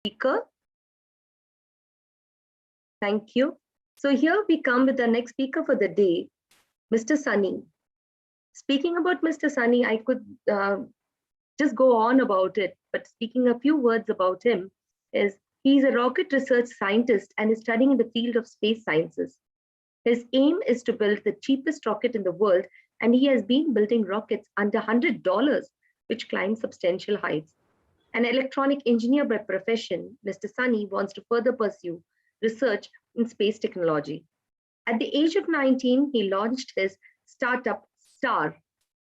speaker. Thank you. So here we come with the next speaker for the day, Mr. Sunny. Speaking about Mr. Sunny, I could just go on about it, but speaking a few words about him is he's a rocket research scientist and is studying in the field of space sciences. His aim is to build the cheapest rocket in the world, and he has been building rockets under $100, which climb substantial heights. An electronic engineer by profession, Mr. Sunny wants to further pursue research in space technology. At the age of 19, he launched his startup STAR,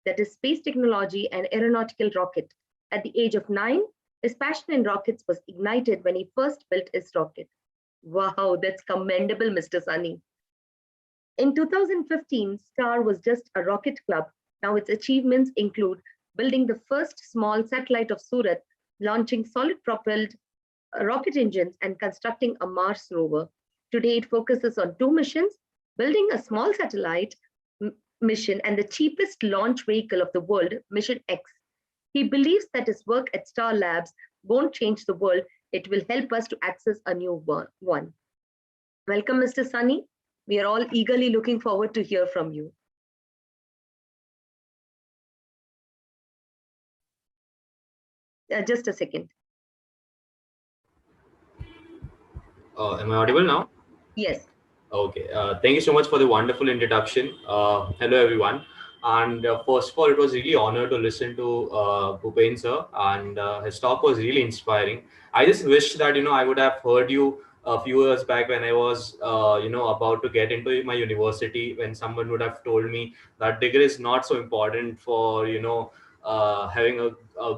that is Space Technology and Aeronautical Rocket. At the age of 9, his passion in rockets was ignited when he first built his rocket. Wow, that's commendable, Mr. Sunny. In 2015, STAR was just a rocket club. Now its achievements include building the first small satellite of Surat, launching solid-propelled rocket engines, and constructing a Mars rover. Today, it focuses on 2 missions, building a small satellite mission and the cheapest launch vehicle of the world, Mission X. He believes that his work at Star Labs won't change the world. It will help us to access a new one. Welcome, Mr. Sunny. We are all eagerly looking forward to hear from you. Just a second. Am I audible now? Yes. Okay. Thank you so much for the wonderful introduction. Hello, everyone. And first of all, it was really honor to listen to Bhupen sir, and his talk was really inspiring. I just wish that I would have heard you a few years back when I was about to get into my university, when someone would have told me that degree is not so important for having a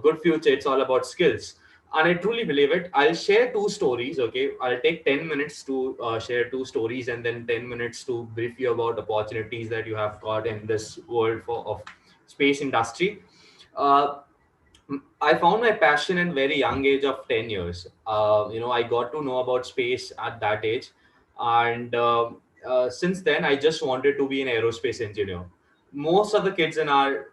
good future. It's all about skills, and I truly believe it. I'll share 2 stories. Okay, I'll take 10 minutes to share 2 stories, and then 10 minutes to brief you about opportunities that you have got in this world of space industry. Uh, I found my passion in very young age of 10 years. I got to know about space at that age, and since then, I just wanted to be an aerospace engineer. Most of the kids in our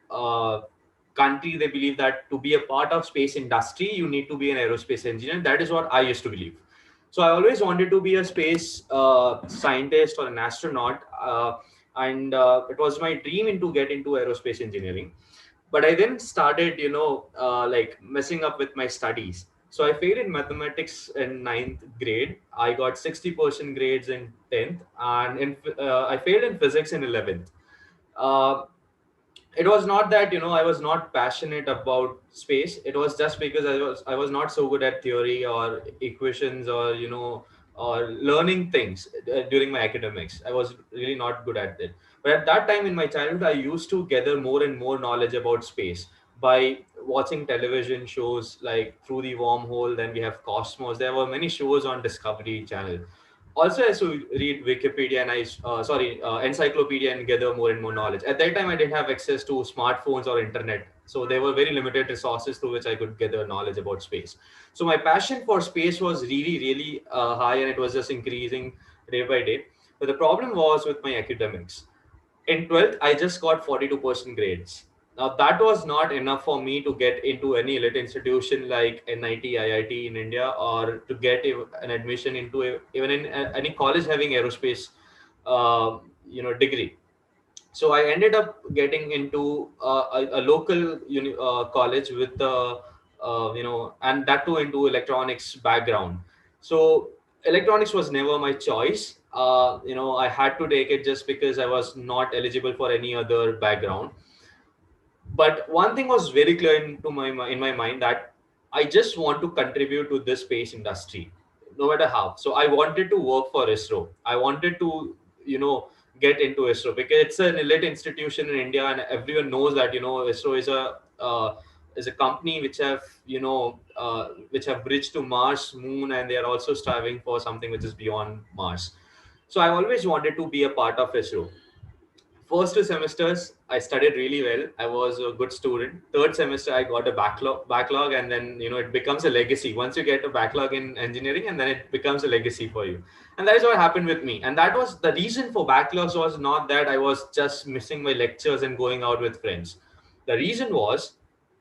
country, they believe that to be a part of space industry, you need to be an aerospace engineer. That is what I used to believe. So I always wanted to be a space scientist or an astronaut, and it was my dream to get into aerospace engineering. But I then started like messing up with my studies. So I failed in mathematics in ninth grade. I got 60% grades in 10th, and I failed in physics in 11th. uh, it was not that I was not passionate about space. It was just because I was not so good at theory or equations, or or learning things during my academics. I was really not good at it. But at that time in my childhood, I used to gather more and more knowledge about space by watching television shows like Through the Wormhole. Then we have Cosmos. There were many shows on Discovery Channel. Also, I used to read Wikipedia and encyclopedia, and gather more and more knowledge. At that time, I didn't have access to smartphones or internet, so there were very limited resources through which I could gather knowledge about space. So my passion for space was really, really high, and it was just increasing day by day. But the problem was with my academics. In 12th, I just got 42% grades. Now, that was not enough for me to get into any elite institution like NIT, IIT in India, or to get an admission into even in any college having aerospace, degree. So I ended up getting into a local college with and that too into electronics background. So electronics was never my choice. I had to take it just because I was not eligible for any other background. But one thing was very clear in my mind, that I just want to contribute to this space industry, no matter how. So I wanted to work for ISRO. I wanted to you know get into ISRO because it's an elite institution in India, and everyone knows that ISRO is a company which have bridged to Mars, Moon, and they are also striving for something which is beyond Mars. So I always wanted to be a part of ISRO. First 2 semesters, I studied really well. I was a good student. Third semester, I got a backlog, and then it becomes a legacy. Once you get a backlog in engineering, and then it becomes a legacy for you. And that is what happened with me. And that was the reason for backlogs, was not that I was just missing my lectures and going out with friends. The reason was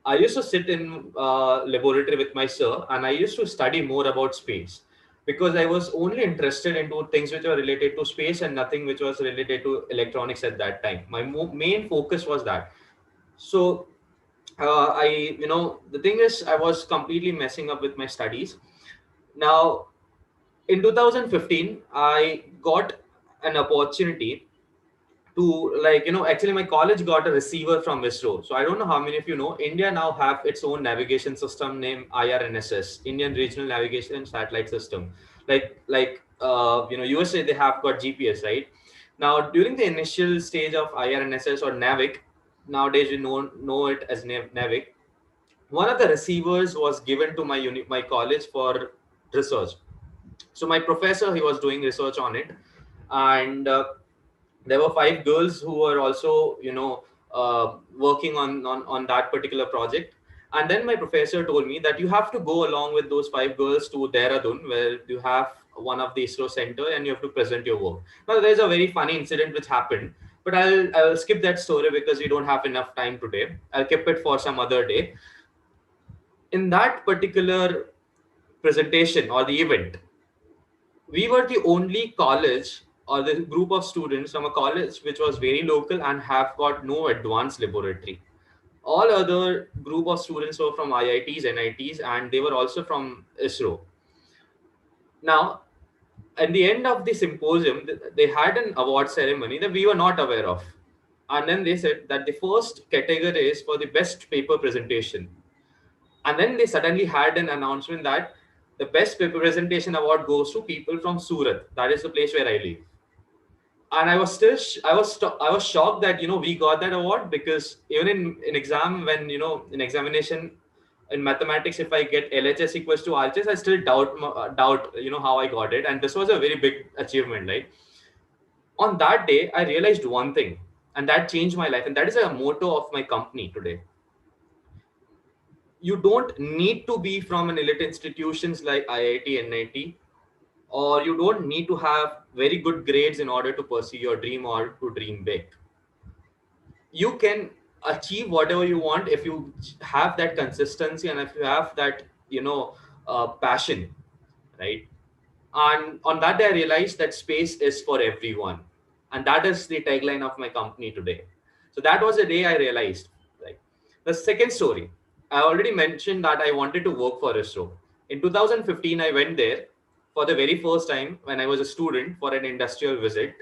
I used to sit in laboratory with my sir, and I used to study more about space because I was only interested into things which were related to space and nothing which was related to electronics at that time. My main focus was that. So the thing is, I was completely messing up with my studies. Now, in 2015, I got an opportunity to, actually my college got a receiver from ISRO. So I don't know how many of you know, India now have its own navigation system named IRNSS, Indian Regional Navigation and Satellite System. USA, they have got GPS, right? Now, during the initial stage of IRNSS or NAVIC, nowadays we know it as NAVIC, one of the receivers was given to my college for research. So my professor, he was doing research on it, and there were five girls who were also working on that particular project. And then my professor told me that you have to go along with those five girls to Dehradun, where you have one of the ISRO center, and you have to present your work. Now there's a very funny incident which happened, but I'll skip that story because we don't have enough time today. I'll keep it for some other day. In that particular presentation or the event, we were the only college or the group of students from a college which was very local and have got no advanced laboratory. All other group of students were from IITs, NITs, and they were also from ISRO. Now, at the end of the symposium, they had an award ceremony that we were not aware of. And then they said that the first category is for the best paper presentation. And then they suddenly had an announcement that the best paper presentation award goes to people from Surat. That is the place where I live. And I was still I was shocked that we got that award, because even in exam, when in examination in mathematics, if I get LHS equals to RHS, I still doubt how I got it. And this was a very big achievement, right? On that day, I realized one thing, and that changed my life, and that is a motto of my company today. You don't need to be from an elite institutions like IIT, NIT, or you don't need to have very good grades in order to pursue your dream or to dream big. You can achieve whatever you want if you have that consistency and if you have that passion, right? And on that day, I realized that space is for everyone. And that is the tagline of my company today. So that was the day I realized. Right? The second story, I already mentioned that I wanted to work for ISRO. In 2015, I went there for the very first time when I was a student for an industrial visit.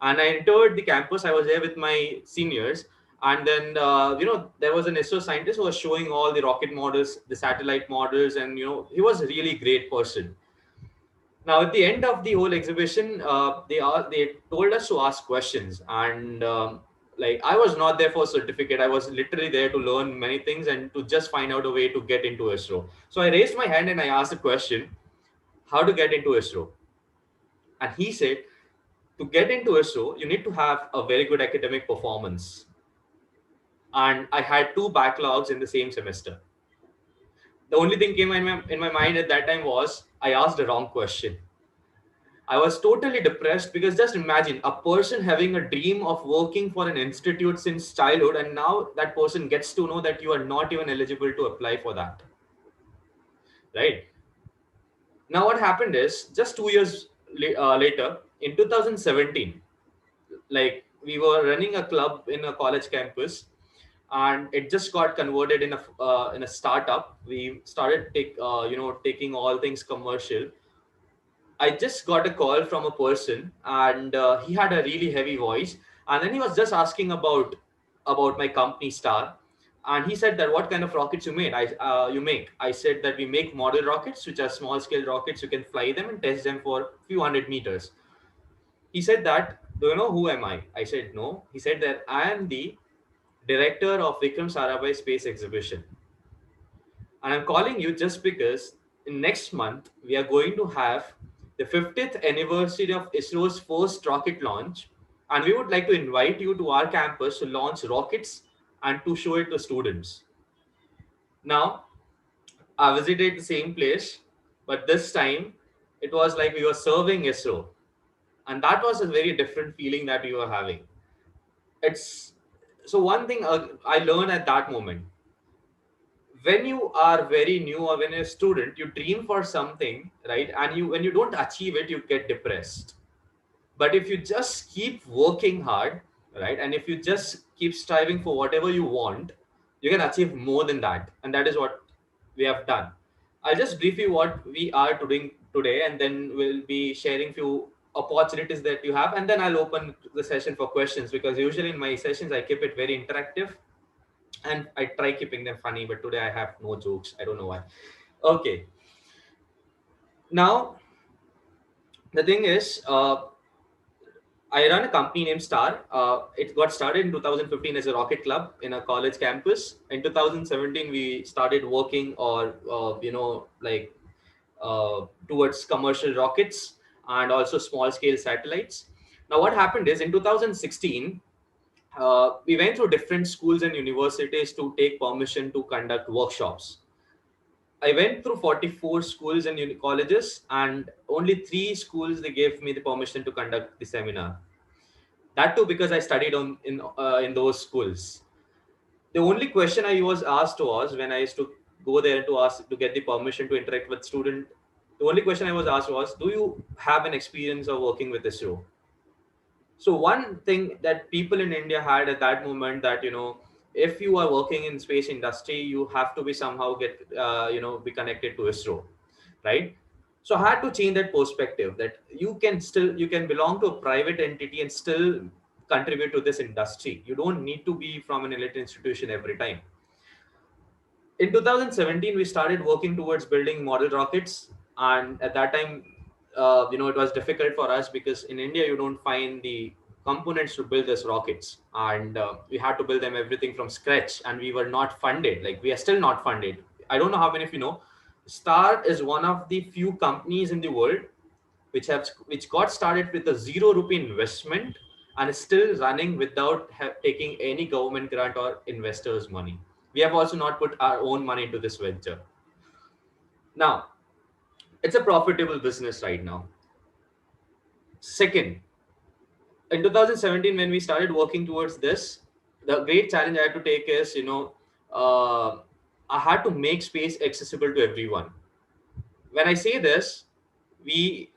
And I entered the campus. I was there with my seniors. And then, there was an ISRO scientist who was showing all the rocket models, the satellite models. And, he was a really great person. Now, at the end of the whole exhibition, they told us to ask questions, and I was not there for a certificate. I was literally there to learn many things and to just find out a way to get into ISRO. So I raised my hand and I asked a question: how to get into ISRO? And he said, to get into ISRO, you need to have a very good academic performance. And I had two backlogs in the same semester. The only thing came in my mind at that time was I asked the wrong question. I was totally depressed, because just imagine a person having a dream of working for an institute since childhood, and now that person gets to know that you are not even eligible to apply for that. Right? Now, what happened is, just 2 years later, in 2017, we were running a club in a college campus, and it just got converted in a startup. We started taking all things commercial. I just got a call from a person, and he had a really heavy voice, and then he was just asking about my company Star, and he said that what kind of rockets you make. I said that we make model rockets, which are small scale rockets. You can fly them and test them for a few hundred meters. He said that, do you know who am I? I said no. He said that I am the director of Vikram Sarabhai Space Exhibition. And I'm calling you just because in next month we are going to have the 50th anniversary of ISRO's first rocket launch, and we would like to invite you to our campus to launch rockets and to show it to students. Now, I visited the same place, but this time it was like we were serving ISRO, and that was a very different feeling that we were having. It's so one thing I learned at that moment. when you are very new or when you're a student, you dream for something, right? And you, when you don't achieve it, you get depressed. But if you just keep working hard, right, and if you just keep striving for whatever you want, you can achieve more than that. And that is what we have done. I'll just brief you what we are doing today, and then we'll be sharing few opportunities that you have, and then I'll open the session for questions, because usually in my sessions I keep it very interactive and I try keeping them funny, but today I have no jokes. I don't know why. Okay. Now, the thing is, I run a company named Star. It got started in 2015 as a rocket club in a college campus. In 2017, we started working or, towards commercial rockets and also small scale satellites. Now, what happened is in 2016, we went through different schools and universities to take permission to conduct workshops. I went through 44 schools and colleges, and only 3 schools they gave me the permission to conduct the seminar. That too because I studied in those schools. The only question I was asked was, when I used to go there to ask to get the permission to interact with student, the only question I was asked was, "Do you have an experience of working with ISRO?" So one thing that people in India had at that moment, that if you are working in space industry, you have to be somehow be connected to ISRO, right? So I had to change that perspective, that you can belong to a private entity and still contribute to this industry. You don't need to be from an elite institution every time. In 2017, we started working towards building model rockets, and at that time, it was difficult for us because in India you don't find the components to build these rockets, and we had to build them everything from scratch, and we were not funded. Like, we are still not funded. I don't know how many of you know, Star is one of the few companies in the world which got started with a 0 rupee investment and is still running without taking any government grant or investors' money. We have also not put our own money into this venture. Now, it's a profitable business right now. Second, in 2017, when we started working towards this, the great challenge I had to take is, I had to make space accessible to everyone. When I say this, we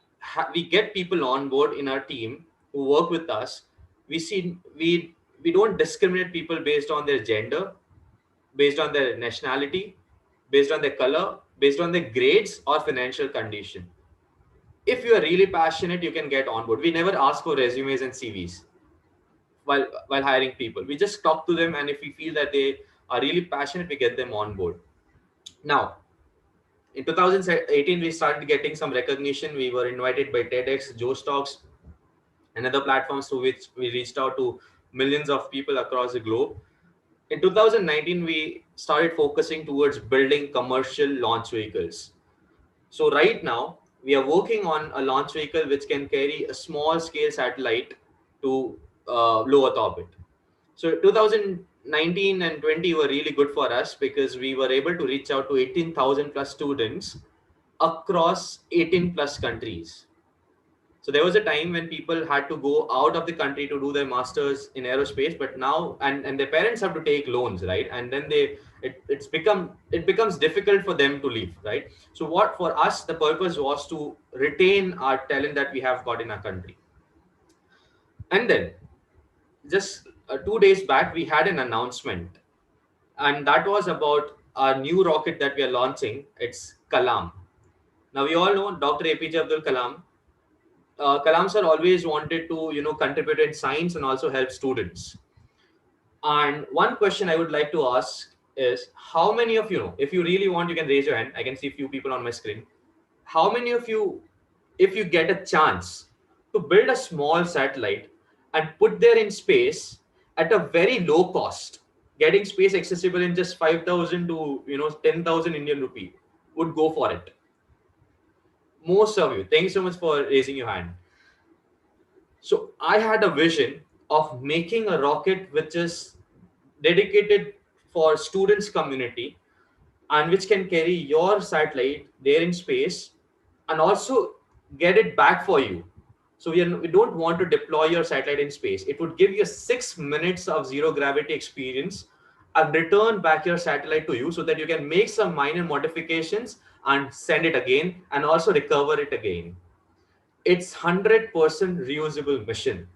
get people on board in our team who work with us. We don't discriminate people based on their gender, based on their nationality, based on their color, based on their grades or financial condition. If you are really passionate, you can get on board. We never ask for resumes and CVs while hiring people. We just talk to them, and if we feel that they are really passionate, we get them on board. Now, in 2018, we started getting some recognition. We were invited by TEDx, Joe Stocks, and other platforms through which we reached out to millions of people across the globe. In 2019, we started focusing towards building commercial launch vehicles. So right now, we are working on a launch vehicle which can carry a small scale satellite to low Earth orbit. So 2019 and 20 were really good for us because we were able to reach out to 18,000 plus students across 18 plus countries. So there was a time when people had to go out of the country to do their masters in aerospace, but now and their parents have to take loans, right? And then it becomes difficult for them to leave, right? So what for us the purpose was to retain our talent that we have got in our country. And then just 2 days back we had an announcement, and that was about our new rocket that we are launching. It's Kalam. Now we all know Dr. APJ Abdul Kalam. Kalam sir always wanted to, contribute in science and also help students. And one question I would like to ask is, how many of you know, if you really want, you can raise your hand. I can see a few people on my screen. How many of you, if you get a chance to build a small satellite and put there in space at a very low cost, getting space accessible in just 5,000 to 10,000 Indian rupee, would go for it? Most of you. Thank you so much for raising your hand. So I had a vision of making a rocket which is dedicated for students community, and which can carry your satellite there in space and also get it back for you. So we don't want to deploy your satellite in space. It would give you 6 minutes of zero gravity experience and return back your satellite to you so that you can make some minor modifications and send it again and also recover it again. It's 100% reusable mission.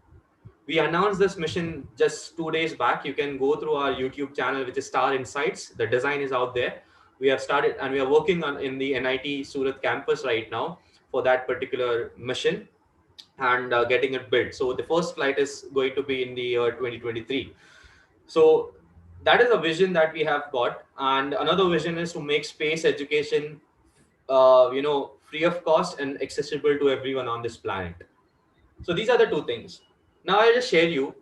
We announced this mission just 2 days back. You can go through our YouTube channel, which is Star Insights. The design is out there. We have started and we are working on in the NIT Surat campus right now for that particular mission and getting it built. So the first flight is going to be in the year 2023. So that is a vision that we have got, and another vision is to make space education, free of cost and accessible to everyone on this planet. So these are the two things. Now I'll just share you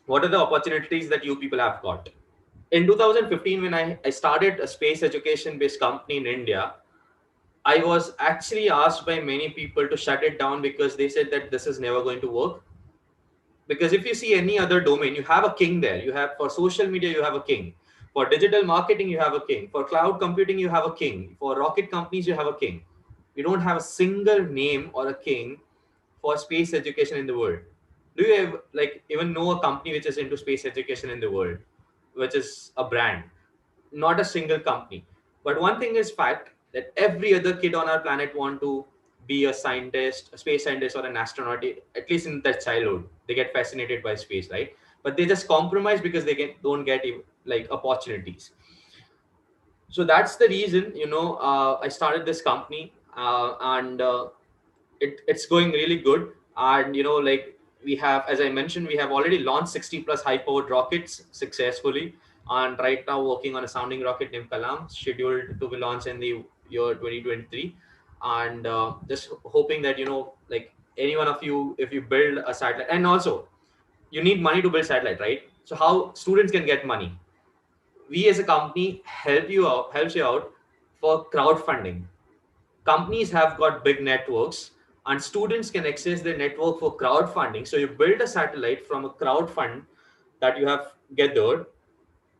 what are the opportunities that you people have got. In 2015, when I started a space education based company in India, I was actually asked by many people to shut it down because they said that this is never going to work. Because if you see any other domain, you have a king there. You have, for social media, you have a king. For digital marketing, you have a king. For cloud computing, you have a king. For rocket companies, you have a king. You don't have a single name or a king for space education in the world. Do you even know a company which is into space education in the world, which is a brand? Not a single company. But one thing is fact, that every other kid on our planet want to be a scientist, a space scientist, or an astronaut. At least in their childhood, they get fascinated by space, right? But they just compromise because they don't get like opportunities. So that's the reason, I started this company, and it's going really good. And we have, as I mentioned, we have already launched 60 plus high powered rockets successfully, and right now working on a sounding rocket named Kalam, scheduled to be launched in the year 2023. And just hoping that any one of you, if you build a satellite, and also you need money to build satellite, right? So how students can get money? We as a company helps you out for crowdfunding. Companies have got big networks, and students can access their network for crowdfunding. So you build a satellite from a crowd fund that you have gathered,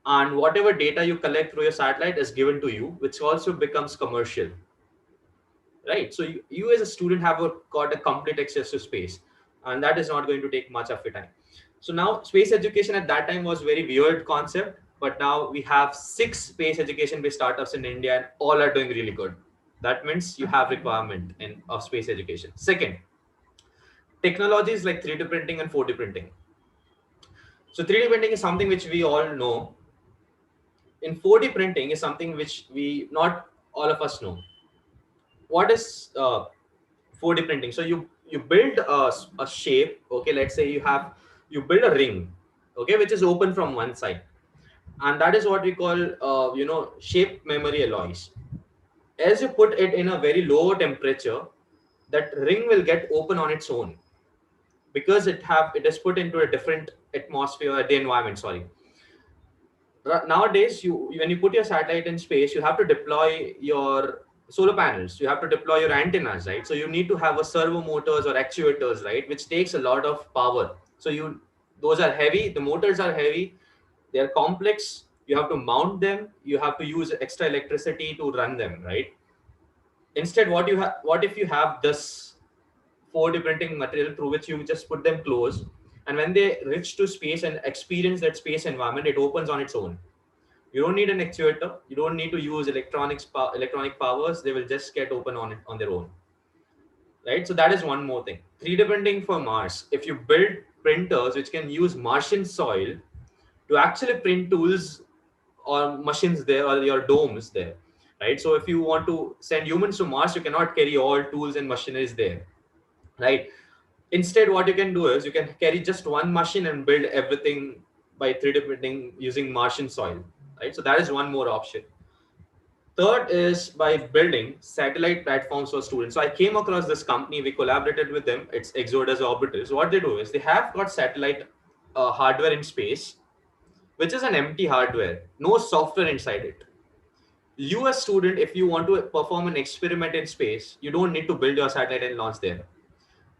and whatever data you collect through your satellite is given to you, which also becomes commercial, right? So you as a student have got a complete access to space, and that is not going to take much of your time. So now space education at that time was very weird concept, but now we have 6 space education based startups in India, and all are doing really good. That means you have requirement of space education. Second, technologies like 3D printing and 4D printing. So 3D printing is something which we all know. In 4D printing is something which we not all of us know. What is 4D printing? So you build a shape. Okay, let's say you build a ring, okay, which is open from one side, and that is what we call shape memory alloys. As you put it in a very low temperature, that ring will get open on its own, because it is put into a different atmosphere, the environment, sorry. Nowadays, when you put your satellite in space, you have to deploy your solar panels, you have to deploy your antennas, right? So you need to have a servo motors or actuators, right, which takes a lot of power. So those are heavy, the motors are heavy, they are complex, you have to mount them, you have to use extra electricity to run them, right? Instead, what if you have this 4D printing material through which you just put them close, and when they reach to space and experience that space environment, it opens on its own. You don't need an actuator, you don't need to use electronic powers, they will just get open on their own, right? So that is one more thing. 3D printing for Mars. If you build printers which can use Martian soil to actually print tools or machines there, or your domes there, right? So if you want to send humans to Mars, you cannot carry all tools and machineries there, right? Instead, what you can do is you can carry just one machine and build everything by 3D printing using Martian soil, right? So that is one more option. Third is by building satellite platforms for students. So I came across this company, we collaborated with them. It's Exodus Orbitals. What they do is they have got satellite hardware in space, which is an empty hardware, no software inside it. You as student, if you want to perform an experiment in space, you don't need to build your satellite and launch there.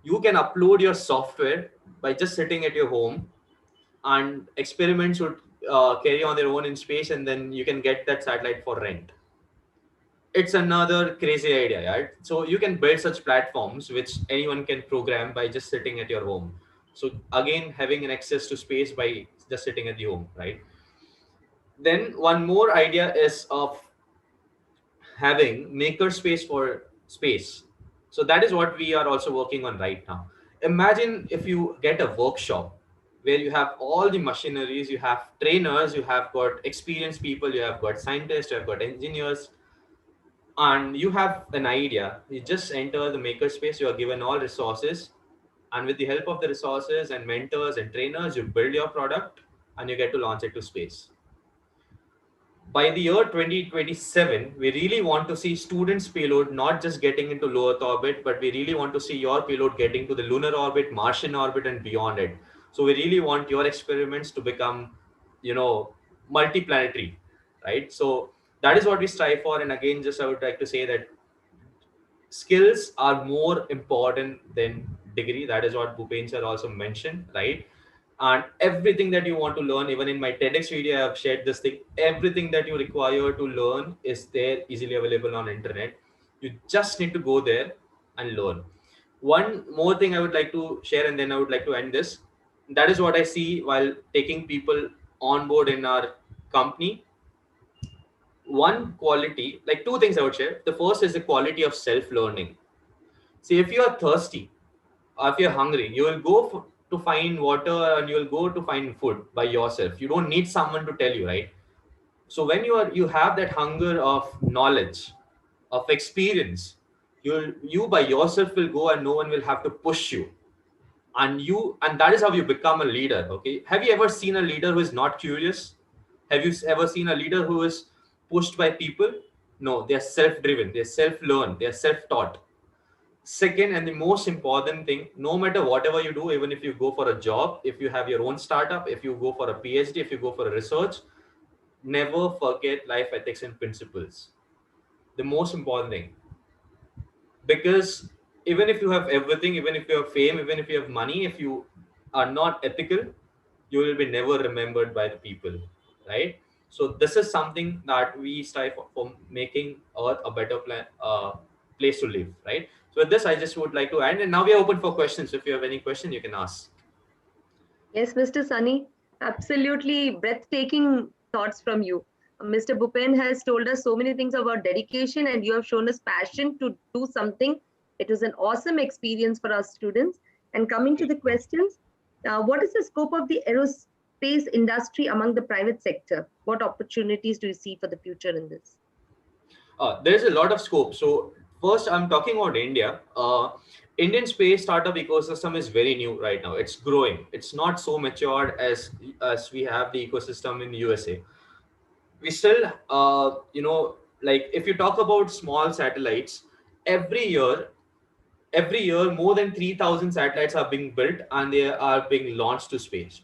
You can upload your software by just sitting at your home, and experiments would carry on their own in space, and then you can get that satellite for rent. It's another crazy idea, right? So you can build such platforms which anyone can program by just sitting at your home. So again, having an access to space by just sitting at the home, right? Then one more idea is of having maker space for space. So that is what we are also working on right now. Imagine if you get a workshop where you have all the machineries, you have trainers, you have got experienced people, you have got scientists, you have got engineers, and you have an idea. You just enter the maker space, you are given all resources, and with the help of the resources and mentors and trainers, you build your product and you get to launch it to space. By the year 2027, we really want to see students' payload not just getting into low Earth orbit, but we really want to see your payload getting to the lunar orbit, Martian orbit, and beyond it. So we really want your experiments to become, multiplanetary, right? So that is what we strive for. And again, just I would like to say that skills are more important than degree. That is what Bhupen sir also mentioned, right? And everything that you want to learn, even in my TEDx video I have shared this thing, everything that you require to learn is there, easily available on internet. You just need to go there and learn. One more thing I would like to share, and then I would like to end this. That is what I see while taking people on board in our company. One quality, like two things I would share. The first is the quality of self learning. See, if you are thirsty, or if you're hungry, you will go to find water, and you will go to find food by yourself. You don't need someone to tell you, right? So when you have that hunger of knowledge, of experience, you by yourself will go, and no one will have to push you. And that is how you become a leader. Okay, have you ever seen a leader who is not curious? Have you ever seen a leader who is pushed by people? No, they are self-driven, they self-learn, they are self-taught. Second, and the most important thing, no matter whatever you do, even if you go for a job, if you have your own startup, if you go for a PhD, if you go for a research, never forget life ethics and principles. The most important thing. Because even if you have everything, even if you have fame, even if you have money, if you are not ethical, you will be never remembered by the people, right? So this is something that we strive for making Earth a better place to live, right? So with this, I just would like to end, and now we are open for questions. If you have any question, you can ask. Yes, Mr. Sunny, absolutely breathtaking thoughts from you. Mr. Bhupen has told us so many things about dedication, and you have shown us passion to do something. It was an awesome experience for our students. And coming to the questions, what is the scope of the aerospace industry among the private sector? What opportunities do you see for the future in this? There's a lot of scope. So first, I'm talking about India. Indian space startup ecosystem is very new right now. It's growing. It's not so matured as we have the ecosystem in the USA. We still, like if you talk about small satellites, every year, every year more than 3,000 satellites are being built and they are being launched to space.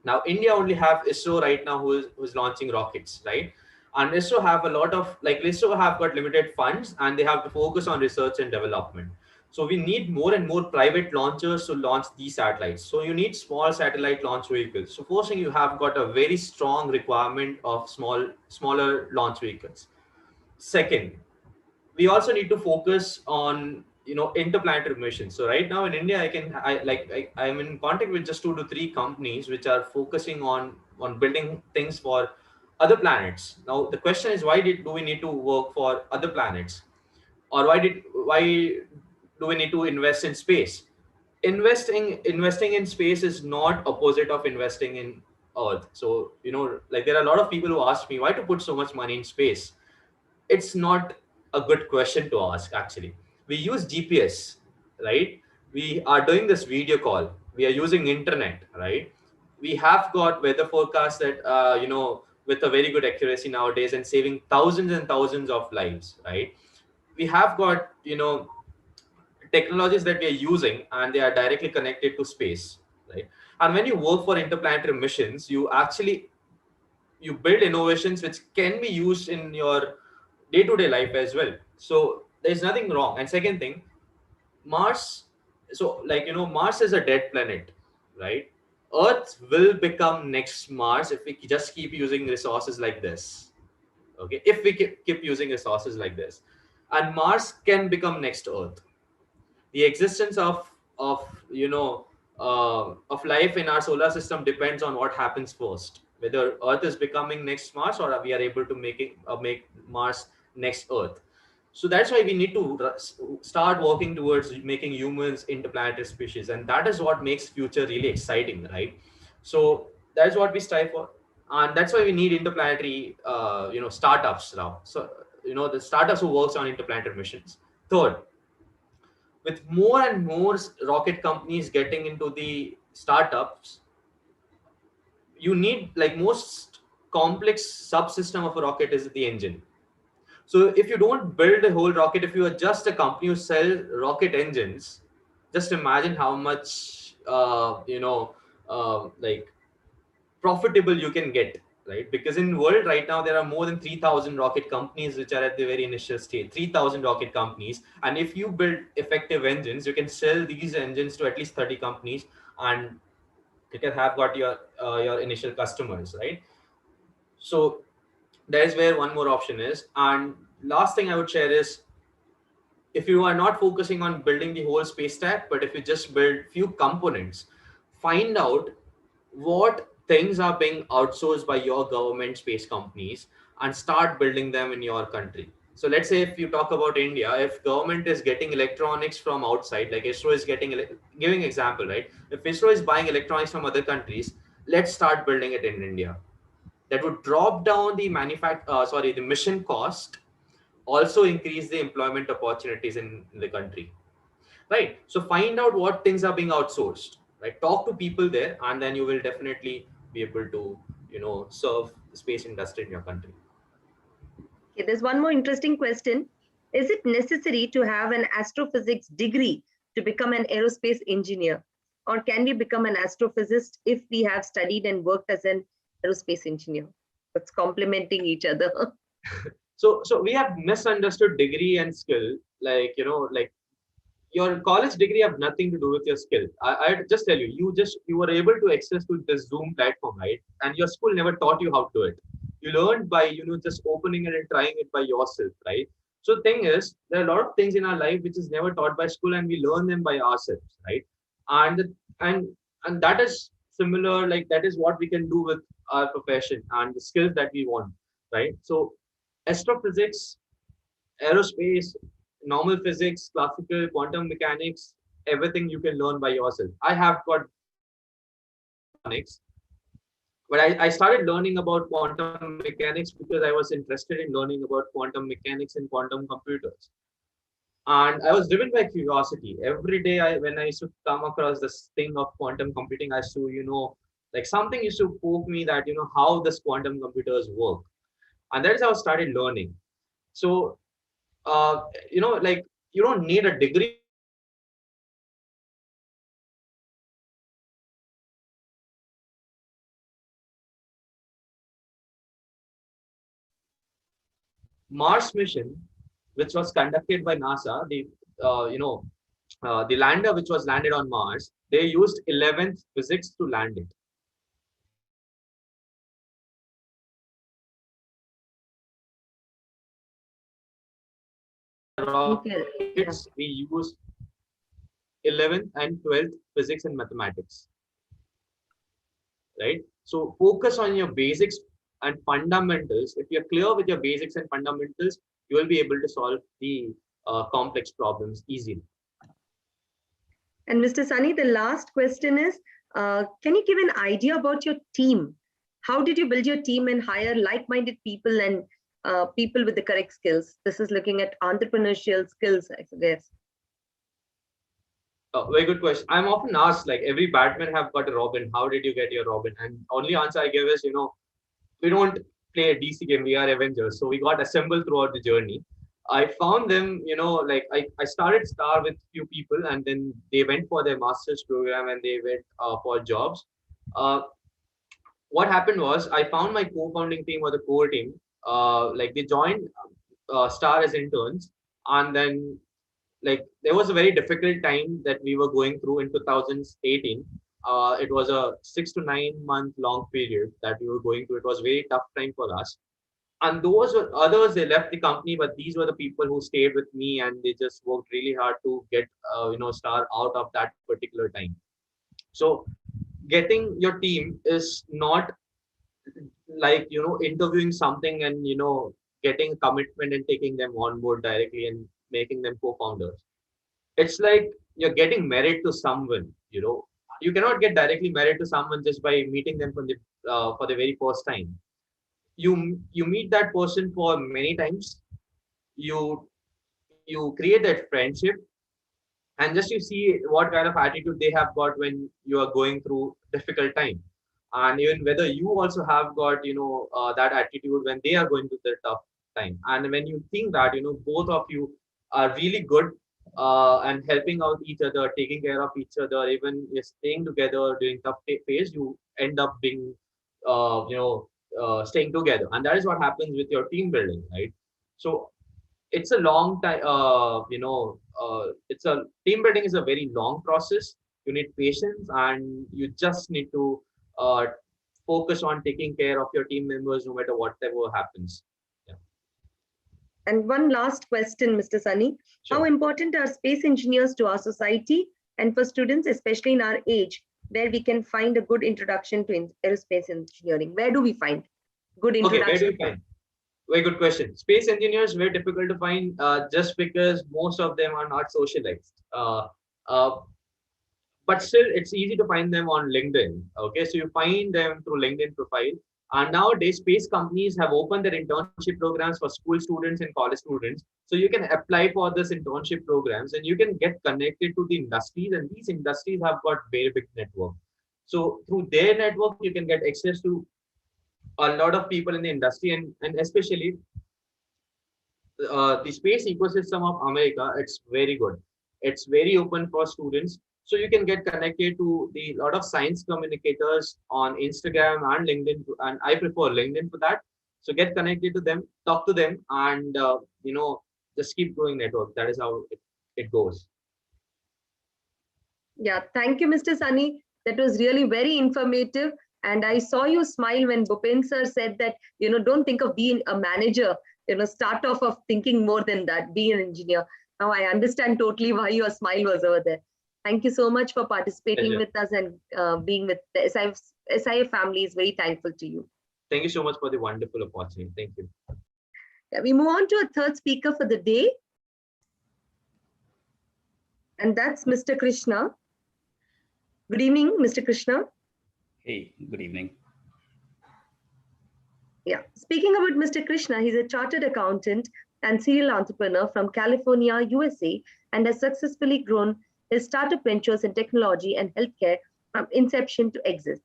Now, India only have ISRO right now who's launching rockets, right? And ISRO have a lot of, like, ISRO have got limited funds and they have to focus on research and development. So we need more and more private launchers to launch these satellites. So you need small satellite launch vehicles. So first thing, you have got a very strong requirement of smaller launch vehicles. Second, we also need to focus on interplanetary missions. So right now in India, I'm in contact with just 2 to 3 companies which are focusing on building things for other planets. Now the question is, do we need to work for other planets, or why do we need to invest in space? Investing in space is not opposite of investing in Earth. So like, there are a lot of people who ask me why to put so much money in space. It's not a good question to ask, actually. We use GPS, right? We are doing this video call, we are using internet, right? We have got weather forecasts that with a very good accuracy nowadays, and saving thousands and thousands of lives, right? We have got technologies that we are using, and they are directly connected to space, right? And when you work for interplanetary missions, you build innovations which can be used in your day-to-day life as well. So there's nothing wrong. And second thing, Mars, so like Mars is a dead planet, right? Earth will become next Mars if we just keep using resources like this. Okay, if we keep using resources like this, and Mars can become next Earth. The existence of of life in our solar system depends on what happens first. whether Earth is becoming next Mars or we are able to make Mars next Earth. So that's why we need to start working towards making humans interplanetary species, and that is what makes future really exciting, right? So that's what we strive for, and that's why we need interplanetary startups now. So the startups who works on interplanetary missions. Third, with more and more rocket companies getting into the startups, you need, like, most complex subsystem of a rocket is the engine. So if you don't build a whole rocket, if you are just a company who sell rocket engines, just imagine how much like profitable you can get, right? Because in world right now there are more than 3,000 rocket companies which are at the very initial stage. 3,000 rocket companies, and if you build effective engines, you can sell these engines to at least 30 companies, and you can have got your initial customers, right? So that is where one more option is. And last thing I would share is, if you are not focusing on building the whole space stack, but if you just build few components, find out what things are being outsourced by your government space companies and start building them in your country. So let's say if you talk about India, if government is getting electronics from outside, like ISRO is getting, giving example, right? If ISRO is buying electronics from other countries, let's start building it in India. That would drop down the mission cost, also increase the employment opportunities in the country, right? So find out what things are being outsourced, right? Talk to people there, and then you will definitely be able to serve the space industry in your country. Okay, there's one more interesting question. Is it necessary to have an astrophysics degree to become an aerospace engineer? Or can we become an astrophysicist if we have studied and worked as an aerospace engineer? It's complementing each other. So we have misunderstood degree and skill, like, like your college degree have nothing to do with your skill. I just tell you, you were able to access to this Zoom platform, right? And your school never taught you how to do it. You learned by just opening it and trying it by yourself, right? So the thing is, there are a lot of things in our life which is never taught by school, and we learn them by ourselves, right? And and and that is similar, like that is what we can do with our profession and the skills that we want, right? So astrophysics, aerospace, normal physics, classical, quantum mechanics, everything you can learn by yourself. I have got electronics, but I started learning about quantum mechanics because I was interested in learning about quantum mechanics and quantum computers. And I was driven by curiosity. Every day, when I used to come across this thing of quantum computing, I used to, like something used to poke me that, how this quantum computers work. And that is how I started learning. So, like, you don't need a degree to learn about astrophysics. Mars mission, which was conducted by NASA, the lander which was landed on Mars, they used 11th physics to land it. Okay, yeah. Rockets, we use 11th and 12th physics and mathematics, right? So focus on your basics and fundamentals. If you're clear with your basics and fundamentals, you will be able to solve the complex problems easily. And Mr. Sunny, the last question is, can you give an idea about your team? How did you build your team and hire like-minded people and people with the correct skills? This is looking at entrepreneurial skills, I guess. Very good question. I'm often asked, like, every Batman have got a Robin. How did you get your Robin? And only answer I give is, we don't play a DC game. We are Avengers. So we got assembled throughout the journey. I found them, like I started Star with few people, and then they went for their master's program and they went for jobs. Uh, what happened was, I found my co-founding team or the core team. Like they joined Star as interns, and then, like, there was a very difficult time that we were going through in 2018. It was a 6 to 9 month long period that we were going through. It was a very tough time for us. And those were others, they left the company, but these were the people who stayed with me, and they just worked really hard to get Star out of that particular time. So getting your team is not like, interviewing something and, getting commitment and taking them on board directly and making them co-founders. It's like you're getting married to someone. You cannot get directly married to someone just by meeting them for the very first time. You meet that person for many times. You create that friendship, and just you see what kind of attitude they have got when you are going through difficult time, and even whether you also have got that attitude when they are going through the tough time. And when you think that both of you are really good, and helping out each other, taking care of each other, even you're staying together during tough phase, you end up being staying together, and that is what happens with your team building, right? So it's a long time. It's a team building is a very long process. You need patience, and you just need to uh, focus on taking care of your team members no matter whatever happens. Yeah, And one last question, Mr. Sunny. How sure. important are space engineers to our society and for students, especially in our age, where we can find a good introduction to aerospace engineering? Where do we find good Okay, where do introduction? you find? Very good question. Space engineers very difficult to find, just because most of them are not socialized. Uh, but still it's easy to find them on LinkedIn. Okay, so you find them through LinkedIn profile. And nowadays space companies have opened their internship programs for school students and college students, so you can apply for this internship programs and you can get connected to the industries, and these industries have got very big network. So through their network you can get access to a lot of people in the industry, and especially the space ecosystem of America. It's very good. It's very open for students. So you can get connected to the lot of science communicators on Instagram and LinkedIn, and I prefer LinkedIn for that. So get connected to them, talk to them, and just keep growing network. That is how it goes. Yeah, thank you, Mr. Sunny. That was really very informative. And I saw you smile when Bhupen sir said that, don't think of being a manager, start off of thinking more than that, be an engineer. Now I understand totally why your smile was over there. Thank you so much for participating Pleasure. with us and being with the SIF family is very thankful to you. Thank you so much for the wonderful opportunity. Thank you. Yeah, we move on to a third speaker for the day, and that's Mr. Krishna. Good evening, Mr. Krishna. Hey, good evening. Yeah, speaking about Mr. Krishna, he's a chartered accountant and serial entrepreneur from California, USA, and has successfully grown his startup ventures in technology and healthcare from inception to exit.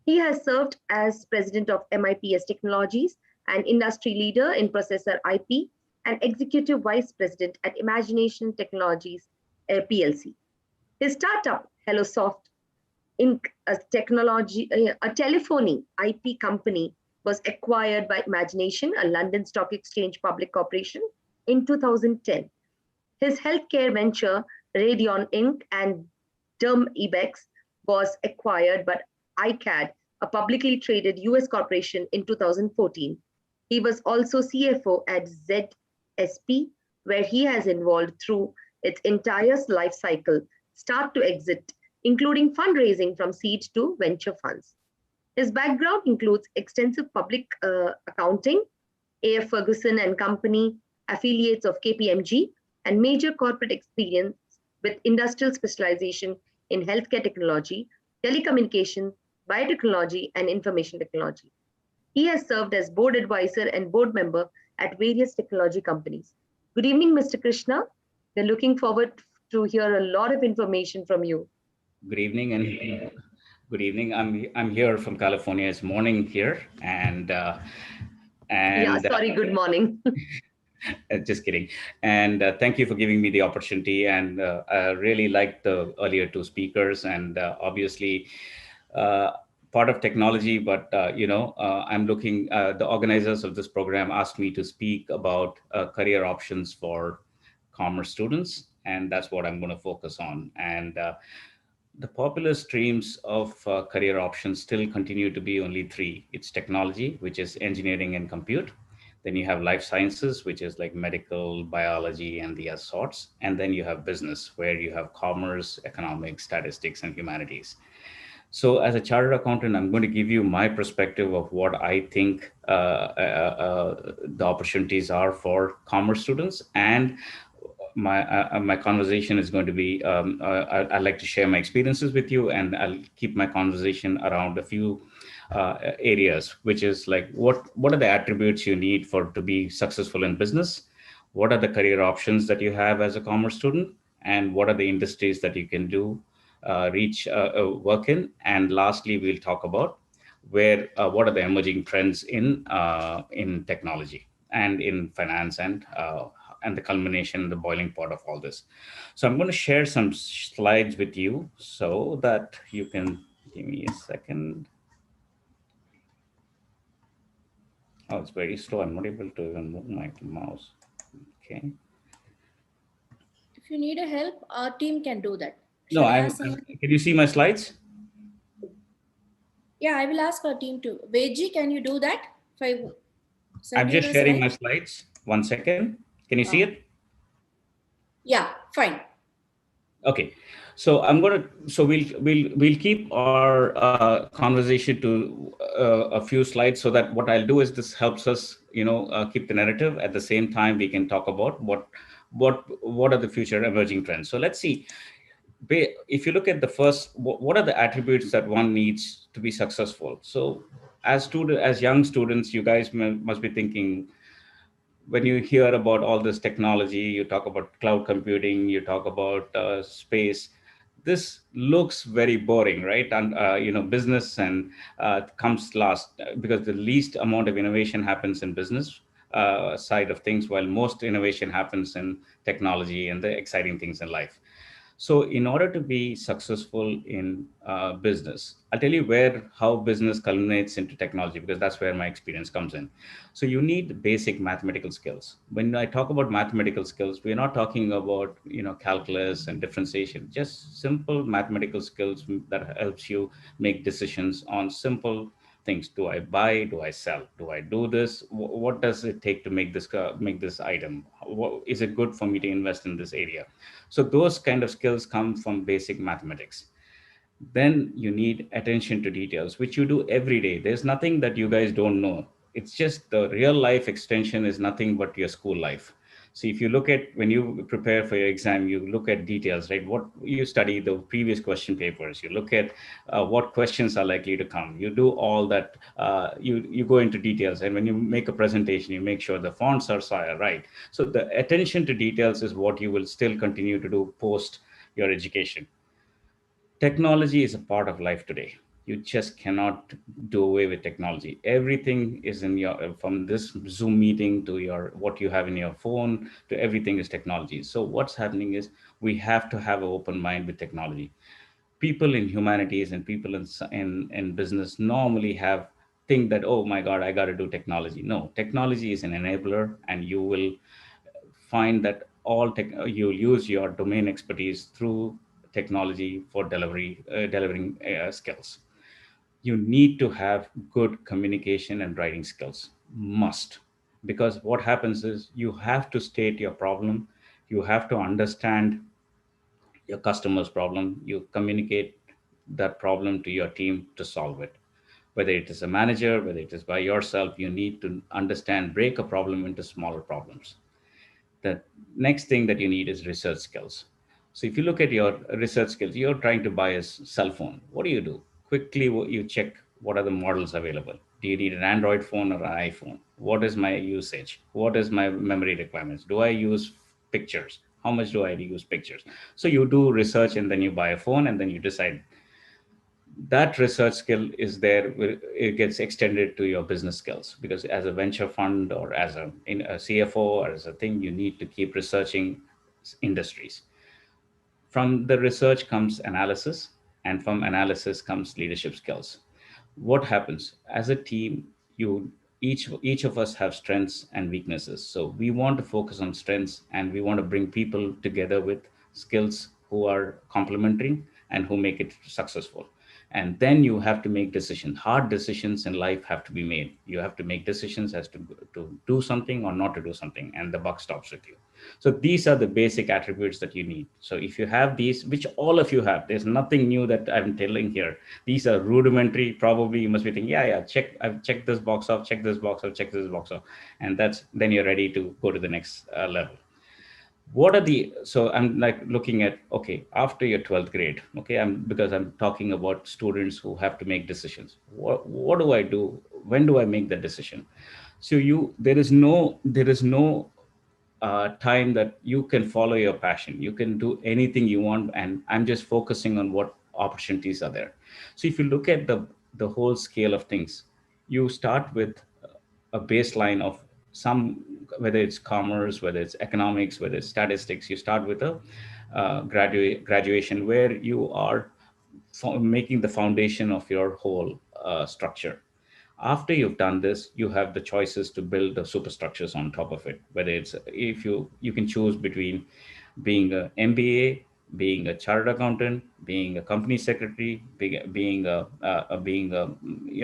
He has served as president of MIPS Technologies, an industry leader in processor IP, and executive vice president at Imagination Technologies PLC. His startup, HelloSoft Inc., a telephony IP company, was acquired by Imagination, a London Stock Exchange public corporation, in 2010. His healthcare venture, Radion Inc. and Derm-Ebex, was acquired by ICAD, a publicly traded US corporation, in 2014. He was also CFO at ZSP, where he has involved through its entire life cycle, start to exit, including fundraising from seed to venture funds. His background includes extensive public accounting, AF Ferguson and Company, affiliates of KPMG, and major corporate experience with industrial specialization in healthcare technology, telecommunication, biotechnology, and information technology. He has served as board advisor and board member at various technology companies. Good evening, Mr. Krishna. We're looking forward to hear a lot of information from you. Good evening and good evening. I'm here from California. It's morning here, and Yeah, sorry, good morning. just kidding. And thank you for giving me the opportunity. And I really liked the earlier two speakers, and obviously uh, part of technology. But I'm looking. The organizers of this program asked me to speak about career options for commerce students, and that's what I'm going to focus on. And the popular streams of career options still continue to be only three. It's technology, which is engineering and compute. Then you have life sciences, which is like medical, biology, and the other sorts. And then you have business, where you have commerce, economics, statistics, and humanities. So, as a chartered accountant, I'm going to give you my perspective of what I think the opportunities are for commerce students, and my conversation is going to be I'd like to share my experiences with you, and I'll keep my conversation around a few areas, which is like what are the attributes you need for to be successful in business, what are the career options that you have as a commerce student, and what are the industries that you can do reach work in. And lastly, we'll talk about where what are the emerging trends in technology and in finance, and the culmination, the boiling pot of all this. So I'm going to share some slides with you so that you can give me a second. Oh, it's very slow. I'm not able to even move my mouse. Okay. If you need a help, our team can do that. No, Shall I ask someone? can you see my slides? Yeah, I will ask our team to. Veji, can you do that? If I I'm send you just the sharing my slide? slides. 1 second. Can you see it? Yeah, fine. Okay. So we'll keep our conversation to a few slides, so that what I'll do is this helps us, keep the narrative. At the same time, we can talk about what are the future emerging trends. So let's see. If you look at the first, what are the attributes that one needs to be successful? So as young students, you guys must be thinking, when you hear about all this technology, you talk about cloud computing, you talk about space. This looks very boring, right? And business and comes last, because the least amount of innovation happens in business side of things, while most innovation happens in technology and the exciting things in life. So, in order to be successful in business, I'll tell you how business culminates into technology, because that's where my experience comes in. So, you need basic mathematical skills. When I talk about mathematical skills, we're not talking about calculus and differentiation. Just simple mathematical skills that helps you make decisions on simple things. Do I buy? Do I sell? Do I do this? What does it take to make this item? Is it good for me to invest in this area? So those kind of skills come from basic mathematics. Then you need attention to details, which you do every day. There's nothing that you guys don't know. It's just the real life extension is nothing but your school life. So if you look at, when you prepare for your exam, you look at details, right? What you study, the previous question papers, you look at what questions are likely to come. You do all that. You go into details, and when you make a presentation, you make sure the fonts are right. So the attention to details is what you will still continue to do post your education. Technology is a part of life today. You just cannot do away with technology. Everything is in your, from this Zoom meeting to your what you have in your phone, to everything is technology. So what's happening is we have to have an open mind with technology. People in humanities and people in business normally have think that, oh my god, I got to do technology. No, technology is an enabler, and you will find that you'll use your domain expertise through technology for delivering skills. You need to have good communication and writing skills, must, because what happens is you have to state your problem, you have to understand your customer's problem, you communicate that problem to your team to solve it. Whether it is a manager, whether it is by yourself, you need to understand, break a problem into smaller problems. The next thing that you need is research skills. So if you look at your research skills, you're trying to buy a cell phone. What do? Quickly, you check what are the models available. Do you need an Android phone or an iPhone? What is my usage? What is my memory requirements? Do I use pictures? How much do I use pictures? So you do research, and then you buy a phone, and then you decide. That research skill is there. It gets extended to your business skills, because as a venture fund, or as a CFO, or as a thing, you need to keep researching industries. From the research comes analysis, and from analysis comes leadership skills. What happens as a team? You each of us have strengths and weaknesses. So we want to focus on strengths, and we want to bring people together with skills who are complementary and who make it successful. And then you have to make decisions. Hard decisions in life have to be made. You have to make decisions as to do something or not to do something, and the buck stops with you. So these are the basic attributes that you need. So if you have these, which all of you have, there's nothing new that I'm telling here. These are rudimentary. Probably you must be thinking, yeah, I've checked this box off, check this box off, check this box off, and then you're ready to go to the next level. What are the, so I'm like looking at, okay, after your 12th grade, okay, because I'm talking about students who have to make decisions. What do I do? When do I make that decision? So there is no time that you can follow your passion. You can do anything you want, and I'm just focusing on what opportunities are there. So if you look at the whole scale of things, you start with a baseline of some, whether it's commerce, whether it's economics, whether it's statistics. You start with a graduation where you are making the foundation of your whole structure. After you've done this, you have the choices to build the superstructures on top of it. Whether it's, if you can choose between being a MBA, being a chartered accountant, being a company secretary, being a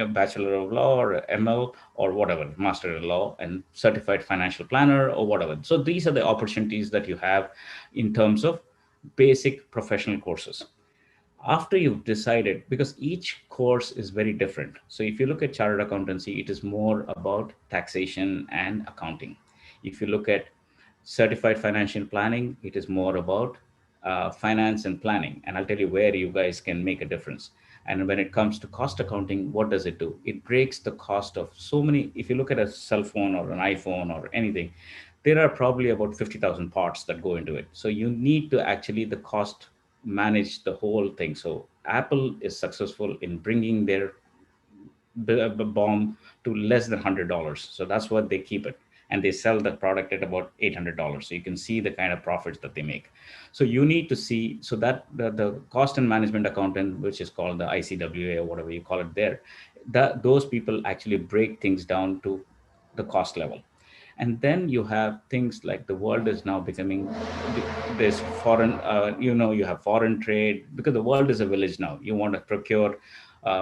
bachelor of law or a ML or whatever, master of law and certified financial planner or whatever. So these are the opportunities that you have in terms of basic professional courses. After you've decided, because each course is very different. So if you look at chartered accountancy, it is more about taxation and accounting. If you look at certified financial planning, it is more about finance and planning. And I'll tell you where you guys can make a difference. And when it comes to cost accounting, what does it do? It breaks the cost of so many. If you look at a cell phone or an iPhone or anything, there are probably about 50,000 parts that go into it. So you need to actually the cost manage the whole thing. So Apple is successful in bringing their bomb to less than $100. So that's what they keep it. And they sell the product at about $800. So you can see the kind of profits that they make. So you need to see, so that the cost and management accountant, which is called the ICWA or whatever you call it there, that those people actually break things down to the cost level. And then you have things like the world is now becoming this foreign, you have foreign trade, because the world is a village now. You want to procure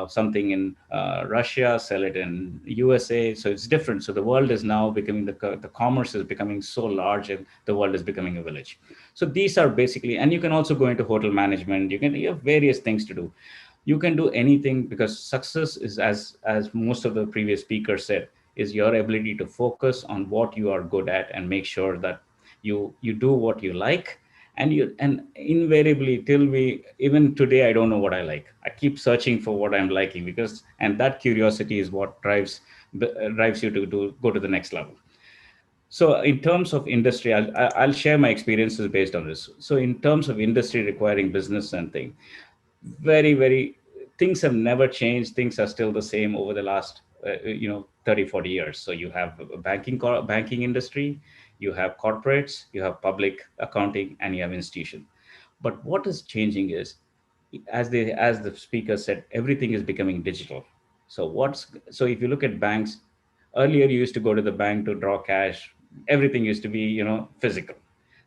something in Russia, sell it in USA. So it's different. So the world is now becoming, the commerce is becoming so large, and the world is becoming a village. So these are basically, and you can also go into hotel management. You have various things to do. You can do anything, because success is, as most of the previous speakers said, is your ability to focus on what you are good at and make sure that you do what you like. And invariably, till we, even today, I don't know what I like. I keep searching for what I'm liking, because, and that curiosity is what drives you to go to the next level. So in terms of industry, I'll share my experiences based on this. So in terms of industry requiring business and thing, very, things have never changed. Things are still the same over the last 30-40 years. So you have a banking industry, you have corporates, you have public accounting, and you have institution. But what is changing is, as the speaker said, everything is becoming digital. So if you look at banks, earlier you used to go to the bank to draw cash. Everything used to be physical.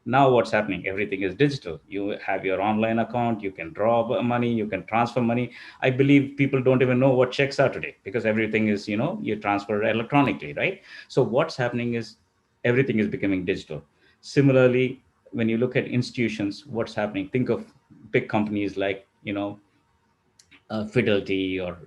Now what's happening? Everything is digital. You have your online account, you can draw money, you can transfer money. I believe people don't even know what checks are today, because everything is, you transfer electronically, right? So what's happening is everything is becoming digital. Similarly, when you look at institutions, what's happening? Think of big companies like, Fidelity, or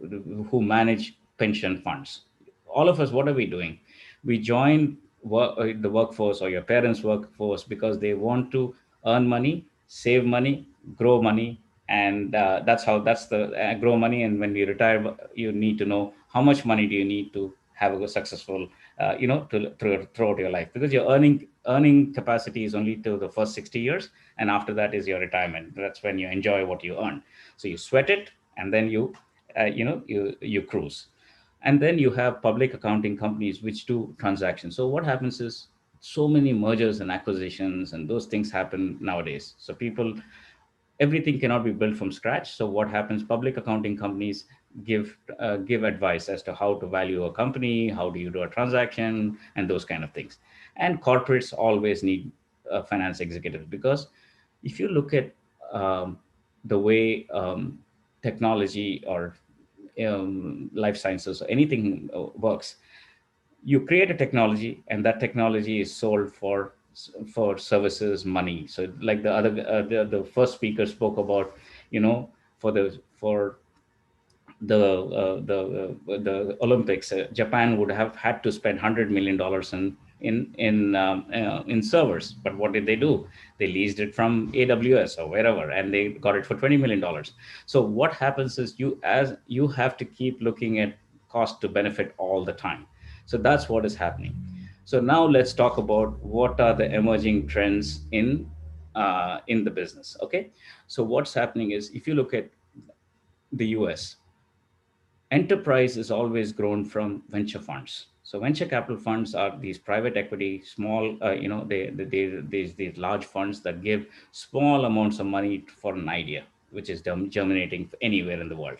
who manage pension funds. All of us, what are we doing? We join the workforce or your parents' workforce because they want to earn money, save money, grow money, and that's the grow money. And when we retire, you need to know how much money do you need to have a successful, throughout your life, because your earning capacity is only till the first 60 years, and after that is your retirement. That's when you enjoy what you earn. So you sweat it, and then you cruise. And then you have public accounting companies which do transactions. So what happens is, so many mergers and acquisitions and those things happen nowadays. So everything cannot be built from scratch. So what happens? Public accounting companies give advice as to how to value a company, how do you do a transaction, and those kind of things. And corporates always need finance executives, because if you look at the way technology or life sciences or anything works, you create a technology and that technology is sold for services, money. So like the other the first speaker spoke about, for the Olympics, Japan would have had to spend $100 million in servers. But what did they do? They leased it from AWS or wherever, and they got it for $20 million. So what happens is you have to keep looking at cost to benefit all the time. So that's what is happening. So now let's talk about what are the emerging trends in the business. Okay, so what's happening is if you look at the US, enterprise is always grown from venture funds. So venture capital funds are these private equity, small, these large funds that give small amounts of money for an idea, which is germinating anywhere in the world.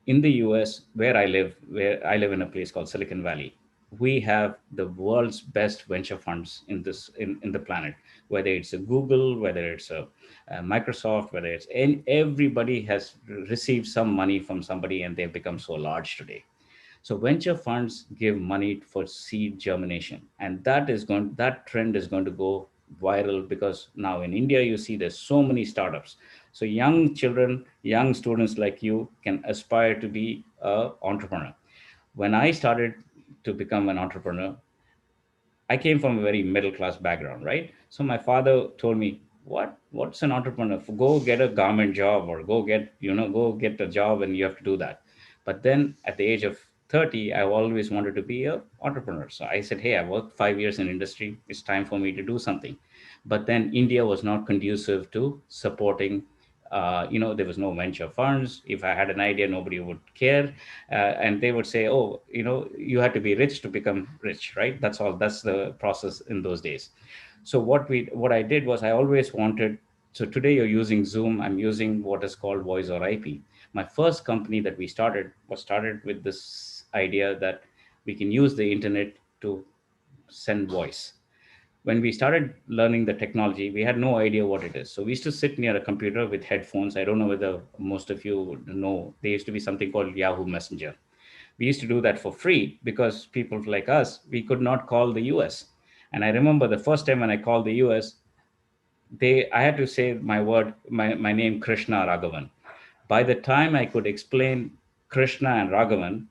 In the US, where I live in a place called Silicon Valley, we have the world's best venture funds in the planet. Whether it's a Google, whether it's a Microsoft, whether it's everybody has received some money from somebody, and they've become so large today. So venture funds give money for seed germination, and that trend is going to go viral, because now in India you see there's so many startups. So young children, young students like you can aspire to be a entrepreneur. When I started to become an entrepreneur, I came from a very middle class background, right? So my father told me, what's an entrepreneur? Go get a government job, or go get a job, and you have to do that. But then at the age of 30, I always wanted to be a entrepreneur. So I said, hey, I worked 5 years in industry. It's time for me to do something. But then India was not conducive to supporting. There was no venture funds. If I had an idea, nobody would care, and they would say, "Oh, you had to be rich to become rich, right?" That's all. That's the process in those days. So what I did was I always wanted. So today you're using Zoom. I'm using what is called voice or IP. My first company that we started with this idea that we can use the internet to send voice. When we started learning the technology, we had no idea what it is. So we used to sit near a computer with headphones. I don't know whether most of you would know. There used to be something called Yahoo Messenger. We used to do that for free because people like us, we could not call the US. And I remember the first time when I called the US, I had to say my name, Krishna Raghavan. By the time I could explain Krishna and Raghavan,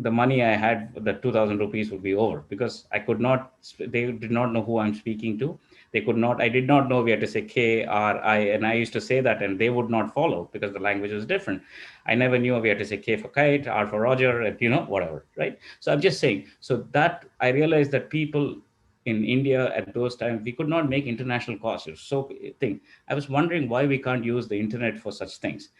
the money I had, the 2,000 rupees, would be over, because I could not. They did not know who I'm speaking to. They could not. I did not know we had to say K R I, and I used to say that, and they would not follow because the language was different. I never knew we had to say K for kite, R for Roger, and whatever, right? So I'm just saying. So that I realized that people in India at those times, we could not make international calls. So thing. I was wondering why we can't use the internet for such things.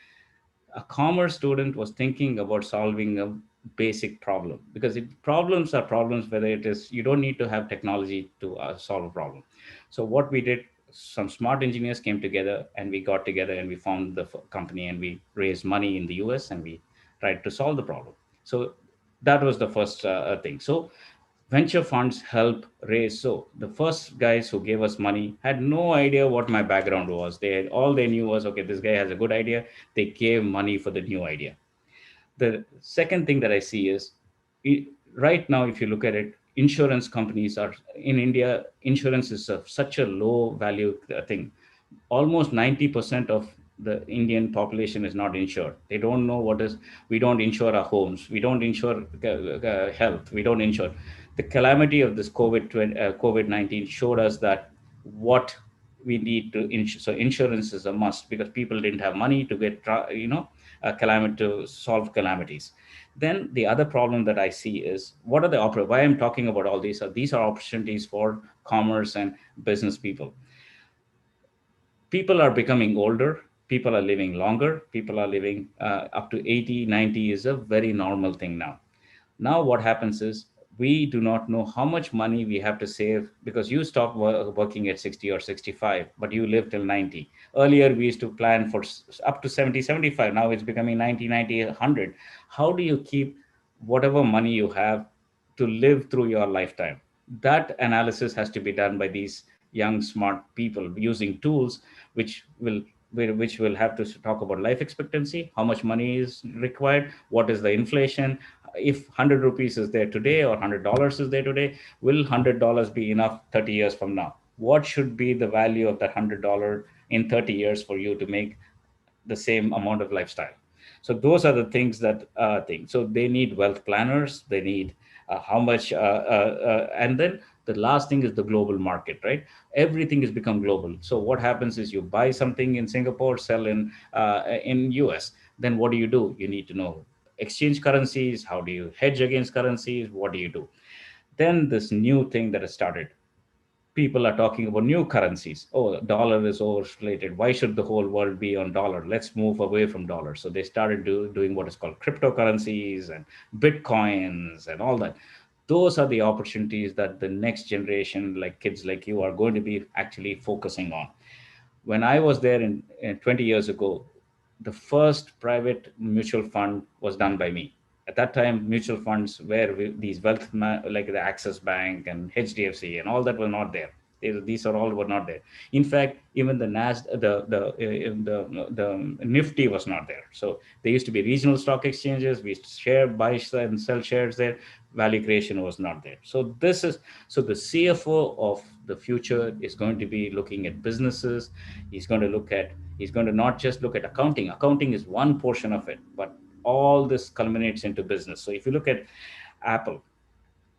A commerce student was thinking about solving a basic problem, because problems are problems, whether it is, you don't need to have technology to solve a problem. So what we did, some smart engineers came together, and we got together and we found the company, and we raised money in the US, and we tried to solve the problem. So that was the first thing. So venture funds help raise. So the first guys who gave us money had no idea what my background was. All they knew was, okay, this guy has a good idea. They gave money for the new idea. The second thing that I see is, right now, if you look at it, insurance companies are in India. Insurance is such a low value thing. Almost 90% of the Indian population is not insured. They don't know what is. We don't insure our homes. We don't insure health. We don't insure. The calamity of this COVID-19 showed us that what we need to insure. So insurance is a must, because people didn't have money to get a calamity, to solve calamities. Then the other problem that I see is, what are the why I'm talking about all these are opportunities for commerce and business people. People are becoming older, people are living longer, people are living up to 80, 90 is a very normal thing now. Now what happens is, we do not know how much money we have to save, because you stop working at 60 or 65, but you live till 90. Earlier we used to plan for up to 70, 75. Now it's becoming 90, 90, 100. How do you keep whatever money you have to live through your lifetime? That analysis has to be done by these young smart people using tools which will which will have to talk about life expectancy, how much money is required, what is the inflation. If 100 rupees is there today or $100 is there today, will $100 be enough 30 years from now? What should be the value of that $100 in 30 years for you to make the same amount of lifestyle? So those are the things that so they need wealth planners, they need how much and then the last thing is the global market, right? Everything has become global. So what happens is you buy something in Singapore, sell in US, then what do? You need to know exchange currencies, how do you hedge against currencies, what do you do? Then this new thing that has started, people are talking about new currencies. Oh, dollar is overrated. Why should the whole world be on dollar? Let's move away from dollar. So they started doing what is called cryptocurrencies and bitcoins and all that. Those are the opportunities that the next generation, like kids like you, are going to be actually focusing on. When I was there in 20 years ago, the first private mutual fund was done by me. At that time, mutual funds were these like the Access Bank and HDFC and all that were not there. These are all were not there. In fact, even the the Nifty was not there. So there used to be regional stock exchanges. We used to buy and sell shares there. Value creation was not there. So the CFO of the future is going to be looking at businesses. He's going to not just look at accounting. Accounting is one portion of it, but all this culminates into business. So if you look at Apple,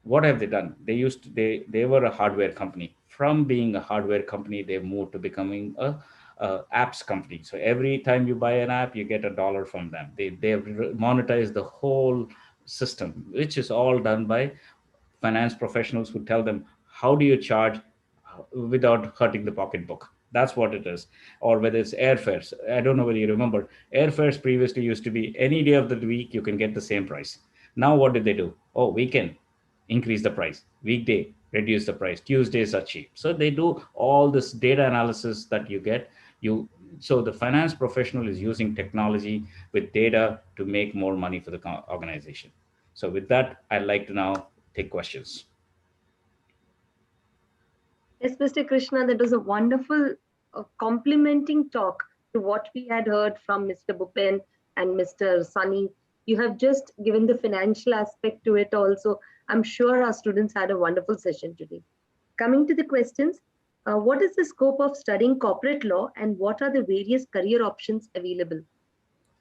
what have they done? They were a hardware company. From being a hardware company, they moved to becoming a apps company. So every time you buy an app, you get $1 from them. They have monetized the whole system, which is all done by finance professionals who tell them how do you charge without hurting the pocketbook. That's what it is. Or whether it's airfares. I don't know whether you remember. Airfares previously used to be any day of the week you can get the same price. Now what did they do? Oh, weekend, increase the price. Weekday, reduce the price. Tuesdays are cheap. So they do all this data analysis that you get. So the finance professional is using technology with data to make more money for the organization. So with that, I'd like to now take questions. Yes, Mr. Krishna, that was a wonderful complementing talk to what we had heard from Mr. Bhupen and Mr. Sunny. You have just given the financial aspect to it also. I'm sure our students had a wonderful session today. Coming to the questions, what is the scope of studying corporate law and what are the various career options available?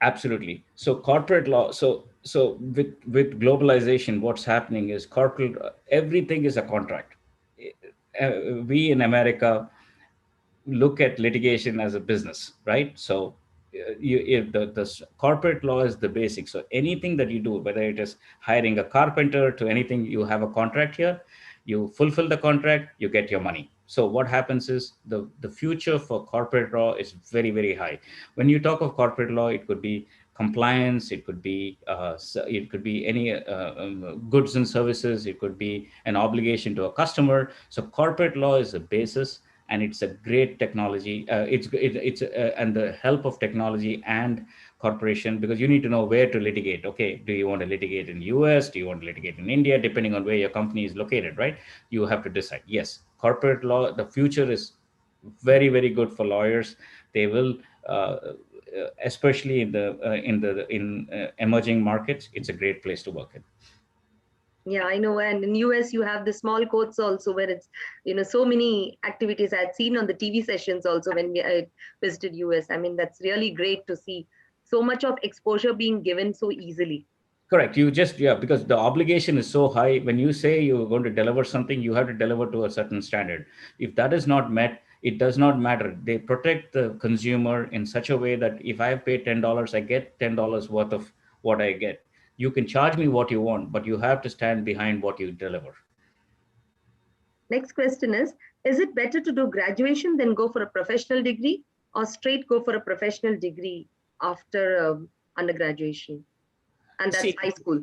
Absolutely. So corporate law. So with globalization, what's happening is corporate. Everything is a contract. We in America look at litigation as a business, right? So if the corporate law is the basic. So anything that you do, whether it is hiring a carpenter to anything, you have a contract here, you fulfill the contract, you get your money. So what happens is the future for corporate law is very, very high. When you talk of corporate law, it could be compliance, it could be any goods and services, it could be an obligation to a customer. So corporate law is the basis, and it's a great technology. And the help of technology and corporation, because you need to know where to litigate. Okay, do you want to litigate in US? Do you want to litigate in India? Depending on where your company is located, right? You have to decide. Yes, corporate law, the future is very, very good for lawyers. They will, especially in emerging markets, it's a great place to work in. Yeah, I know. And in US, you have the small courts also where it's, so many activities I had seen on the TV sessions also when I visited US. I mean, that's really great to see so much of exposure being given so easily. Correct. Because the obligation is so high. When you say you're going to deliver something, you have to deliver to a certain standard. If that is not met, it does not matter. They protect the consumer in such a way that if I pay $10, I get $10 worth of what I get. You can charge me what you want, but you have to stand behind what you deliver. Next question is it better to do graduation than go for a professional degree or straight go for a professional degree after undergraduation? And that's high school.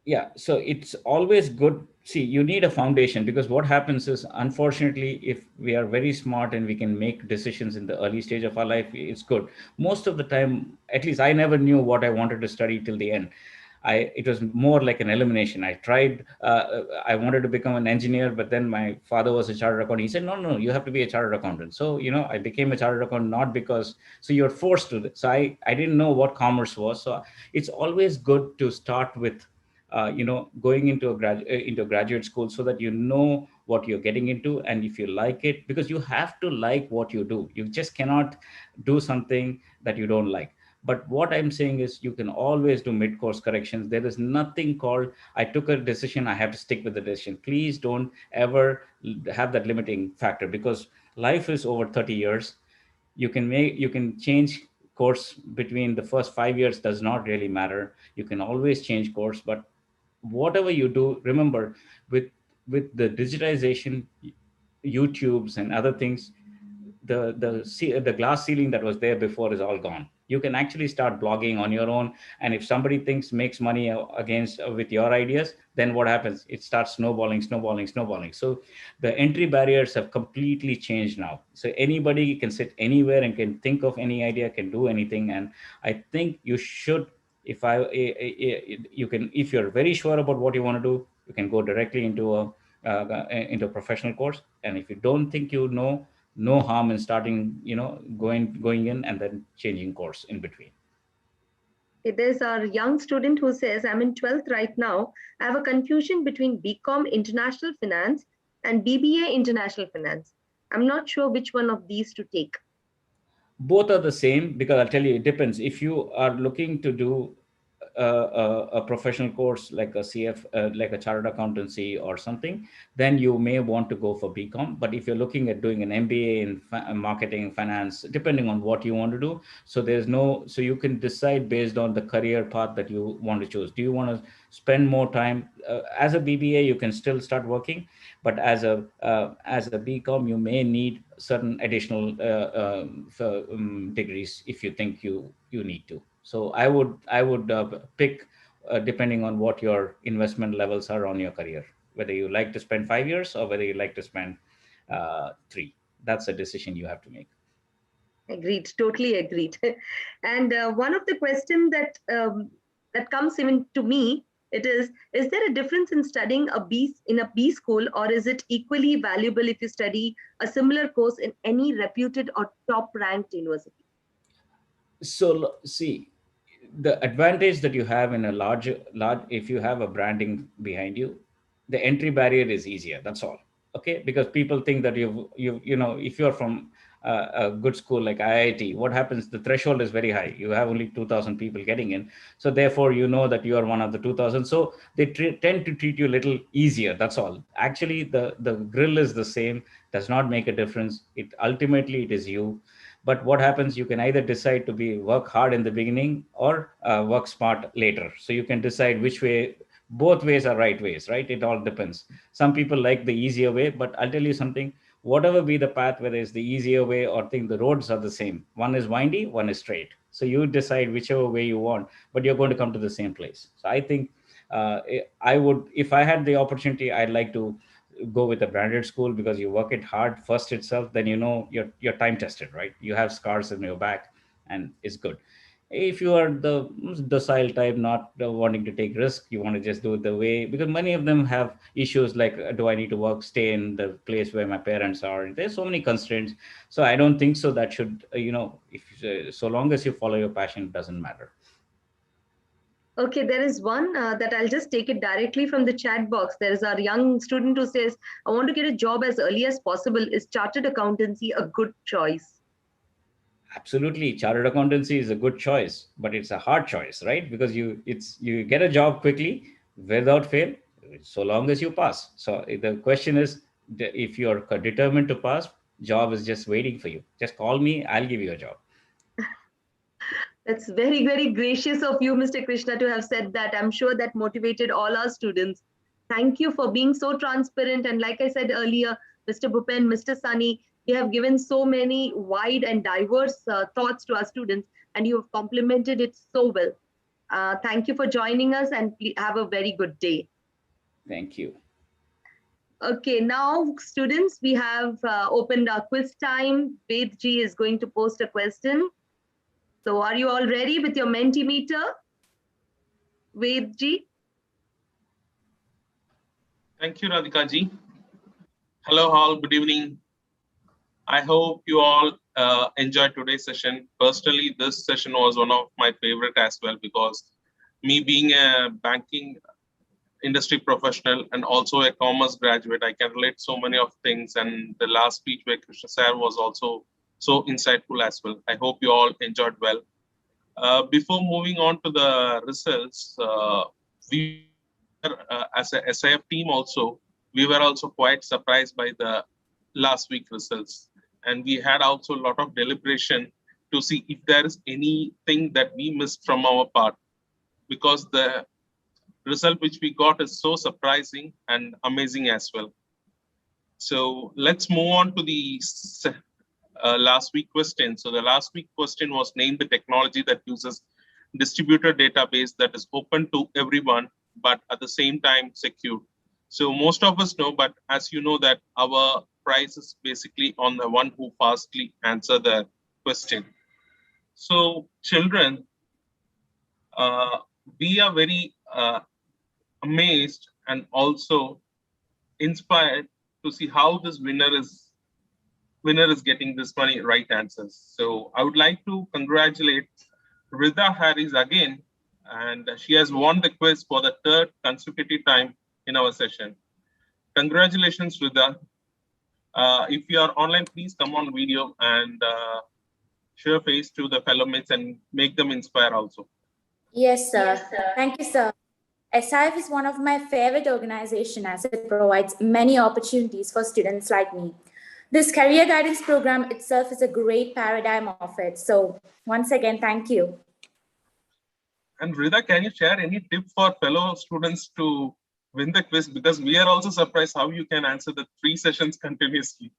Yeah, so it's always good. See, you need a foundation, because what happens is, unfortunately, if we are very smart and we can make decisions in the early stage of our life, it's good. Most of the time, at least I never knew what I wanted to study till the end. it was more like an elimination. I tried, I wanted to become an engineer, but then my father was a chartered accountant. He said, no, you have to be a chartered accountant. So, I became a chartered accountant, not because, so you're forced to. So I didn't know what commerce was. So it's always good to start with, going into into graduate school, so that you know what you're getting into, and if you like it, because you have to like what you do. You just cannot do something that you don't like. But what I'm saying is, you can always do mid-course corrections. There is nothing called, I took a decision, I have to stick with the decision. Please don't ever have that limiting factor, because life is over 30 years. You can change course between the first 5 years, does not really matter. You can always change course. But whatever you do, remember, with the digitization, YouTubes and other things, the glass ceiling that was there before is all gone. You can actually start blogging on your own, and if somebody makes money against with your ideas, then what happens? It starts snowballing. So the entry barriers have completely changed now. So anybody can sit anywhere and can think of any idea, can do anything. And I think you should, you can, if you're very sure about what you want to do, you can go directly into a professional course. And if you don't think no harm in starting, going in and then changing course in between. There's our young student who says, I'm in 12th right now. I have a confusion between BCom International Finance and BBA International Finance. I'm not sure which one of these to take. Both are the same, because I'll tell you, it depends. If you are looking to do a professional course like a CF, like a chartered accountancy or something, then you may want to go for BCom. But if you're looking at doing an MBA in marketing, finance, depending on what you want to do, so you can decide based on the career path that you want to choose. Do you want to spend more time as a BBA? You can still start working, but as a BCom, you may need certain additional degrees if you think you need to. So I would pick depending on what your investment levels are on your career, whether you like to spend 5 years or whether you like to spend 3. That's a decision you have to make. Agreed, totally agreed. And one of the questions that comes even to me, is there a difference in studying in a B school, or is it equally valuable if you study a similar course in any reputed or top ranked university? So see, the advantage that you have in a large, if you have a branding behind you, the entry barrier is easier. That's all. Okay, because people think that if you're from a good school like IIT, what happens? The threshold is very high. You have only 2,000 people getting in, so therefore you know that you are one of the 2,000. So they tend to treat you a little easier. That's all. Actually, the grill is the same. Does not make a difference. It is you. But what happens, you can either decide to work hard in the beginning or work smart later. So you can decide which way. Both ways are right ways, right? It all depends. Some people like the easier way, but I'll tell you something, whatever be the path, whether it's the easier way or think, the roads are the same. One is windy, one is straight. So you decide whichever way you want, but you're going to come to the same place. So I think I would, if I had the opportunity, I'd like to go with a branded school, because you work it hard first itself, then you're time tested, right? You have scars in your back, and it's good. If you are the docile type, not wanting to take risk, you want to just do it the way, because many of them have issues like, do I need to stay in the place where my parents are? There's so many constraints. So I don't think so that should, if so long as you follow your passion, it doesn't matter. Okay, there is one that I'll just take it directly from the chat box. There is our young student who says, I want to get a job as early as possible. Is chartered accountancy a good choice? Absolutely, chartered accountancy is a good choice, but it's a hard choice, right? Because you get a job quickly without fail, so long as you pass. So the question is, if you're determined to pass, job is just waiting for you. Just call me, I'll give you a job. That's very, very gracious of you, Mr. Krishna, to have said that. I'm sure that motivated all our students. Thank you for being so transparent. And like I said earlier, Mr. Bhupen, Mr. Sunny, you have given so many wide and diverse thoughts to our students, and you have complemented it so well. Thank you for joining us, and have a very good day. Thank you. Okay, now students, we have opened our quiz time. Vedji is going to post a question. So are you all ready with your Mentimeter? Vedji. Thank you, Radhika ji. Hello, all. Good evening. I hope you all enjoyed today's session. Personally, this session was one of my favorite as well, because me being a banking industry professional and also a commerce graduate, I can relate so many of things. And the last speech by Krishna sir was also so insightful as well. I hope you all enjoyed well. Before moving on to the results, we as a SIF team also, we were also quite surprised by the last week results. And we had also a lot of deliberation to see if there is anything that we missed from our part, because the result which we got is so surprising and amazing as well. So let's move on to the last week question. So the last week question was, name the technology that uses distributed database that is open to everyone, but at the same time secure. So most of us know, but as you know that our prize is basically on the one who fastly answer the question. So children, we are very amazed and also inspired to see how this winner is getting this many right answers. So I would like to congratulate Rida Harris again, and she has won the quiz for the third consecutive time in our session. Congratulations, Rida. If you are online, please come on video and show your face to the fellow mates and make them inspire also. Yes, sir. Thank you, sir. SIF is one of my favorite organizations as it provides many opportunities for students like me. This career guidance program itself is a great paradigm of it. So once again, thank you. And Rida, can you share any tip for fellow students to win the quiz? Because we are also surprised how you can answer the 3 sessions continuously.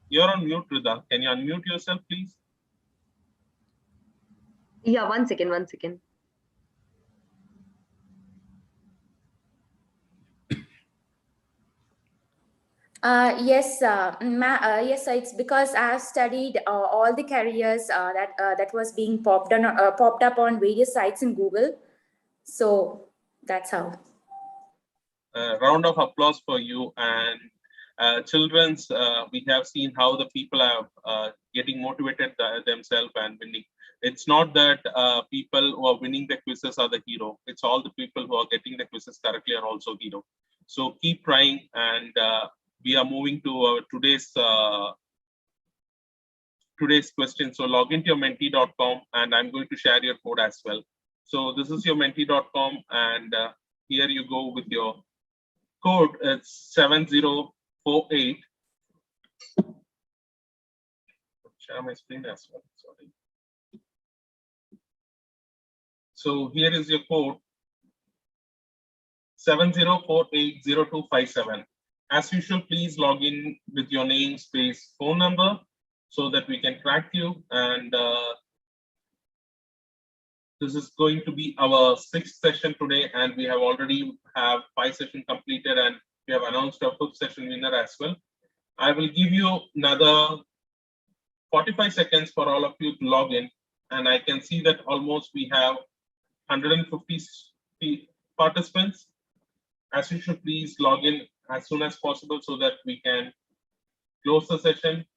You're on mute, Rida. Can you unmute yourself, please? Yeah, one second. Yes, yes, sir. It's because I have studied all the careers that was being popped up on various sites in Google. So that's how. Round of applause for you. And children's, we have seen how the people are getting motivated themselves and winning. It's not that people who are winning the quizzes are the hero. It's all the people who are getting the quizzes correctly are also hero. So keep trying, and we are moving to today's question. So log into your mentee.com, and I'm going to share your code as well. So this is your mentee.com, and here you go with your code. It's 7048. Share my screen as well. Sorry. So here is your code 70480257. As usual, please log in with your name, space, phone number, so that we can track you. And this is going to be our 6th session today, and we have already have 5 sessions completed, and we have announced our 5th session winner as well. I will give you another 45 seconds for all of you to log in, and I can see that almost we have 150 participants. As you should, please log in as soon as possible so that we can close the session.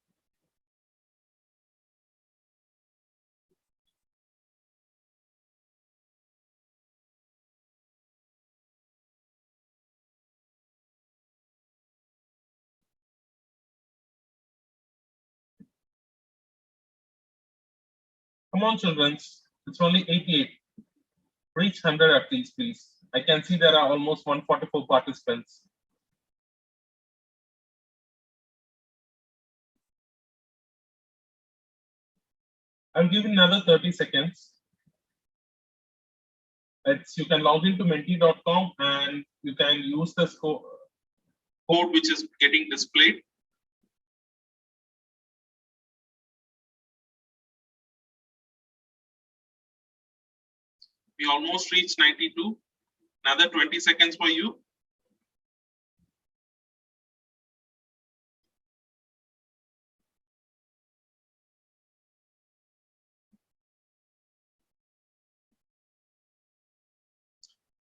Come on, children. It's only 88. Reach 100 at least, please. I can see there are almost 144 participants. I'll give you another 30 seconds. You can log into mentee.com and you can use this code which is getting displayed. We almost reached 92. Another 20 seconds for you.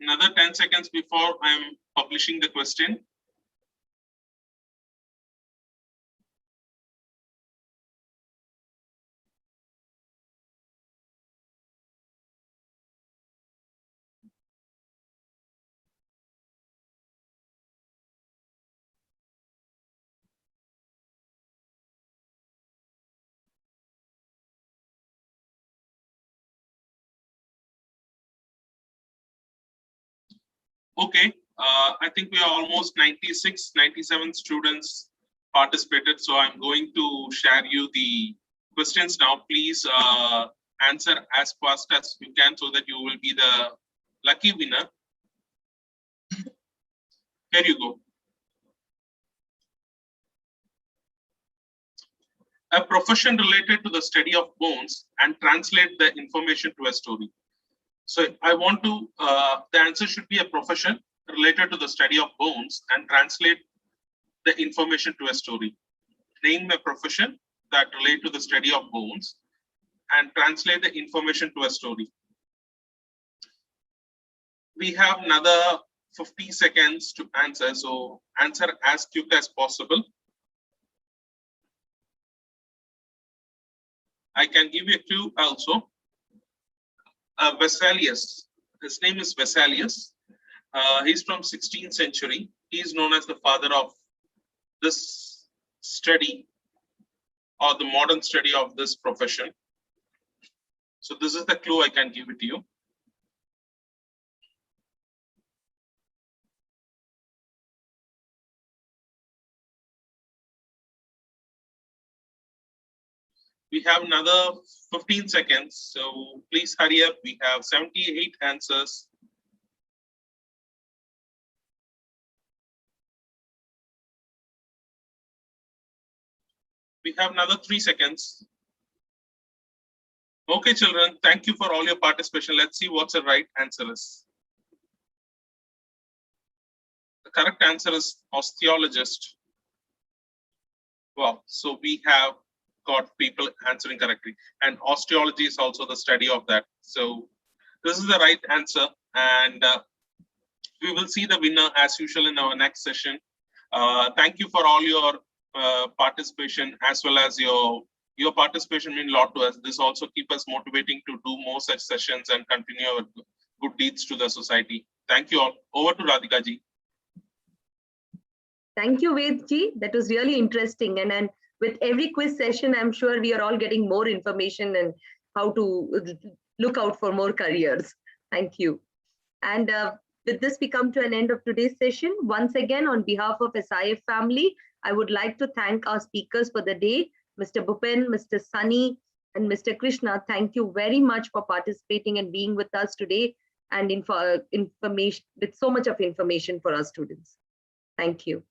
Another 10 seconds before I'm publishing the question. Okay, I think we are almost 96, 97 students participated. So I'm going to share you the questions now. Please answer as fast as you can so that you will be the lucky winner. Here you go. A profession related to the study of bones and translate the information to a story. So I want to, the answer should be a profession related to the study of bones and translate the information to a story. Name a profession that relate to the study of bones and translate the information to a story. We have another 50 seconds to answer. So answer as quick as possible. I can give you a clue also. Vesalius, his name is Vesalius. He's from 16th century. He is known as the father of this study or the modern study of this profession. So this is the clue I can give it to you. We have another 15 seconds, so please hurry up. We have 78 answers. We have another 3 seconds. Okay, children, thank you for all your participation. Let's see what's the right answer is. The correct answer is osteologist. Wow, so we have got people answering correctly. And osteology is also the study of that. So this is the right answer. And we will see the winner as usual in our next session. Thank you for all your participation, as well as your participation means a lot to us. This also keeps us motivating to do more such sessions and continue our good deeds to the society. Thank you all. Over to Radhika ji. Thank you, Ved ji. That was really interesting. And with every quiz session, I'm sure we are all getting more information and how to look out for more careers. Thank you. And with this, we come to an end of today's session. Once again, on behalf of SIF family, I would like to thank our speakers for the day, Mr. Bhupen, Mr. Sunny, and Mr. Krishna. Thank you very much for participating and being with us today and information with so much of information for our students. Thank you.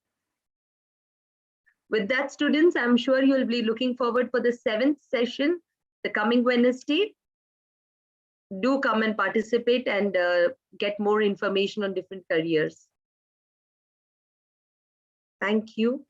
With that, students, I'm sure you'll be looking forward for the 7th session, the coming Wednesday. Do come and participate and get more information on different careers. Thank you.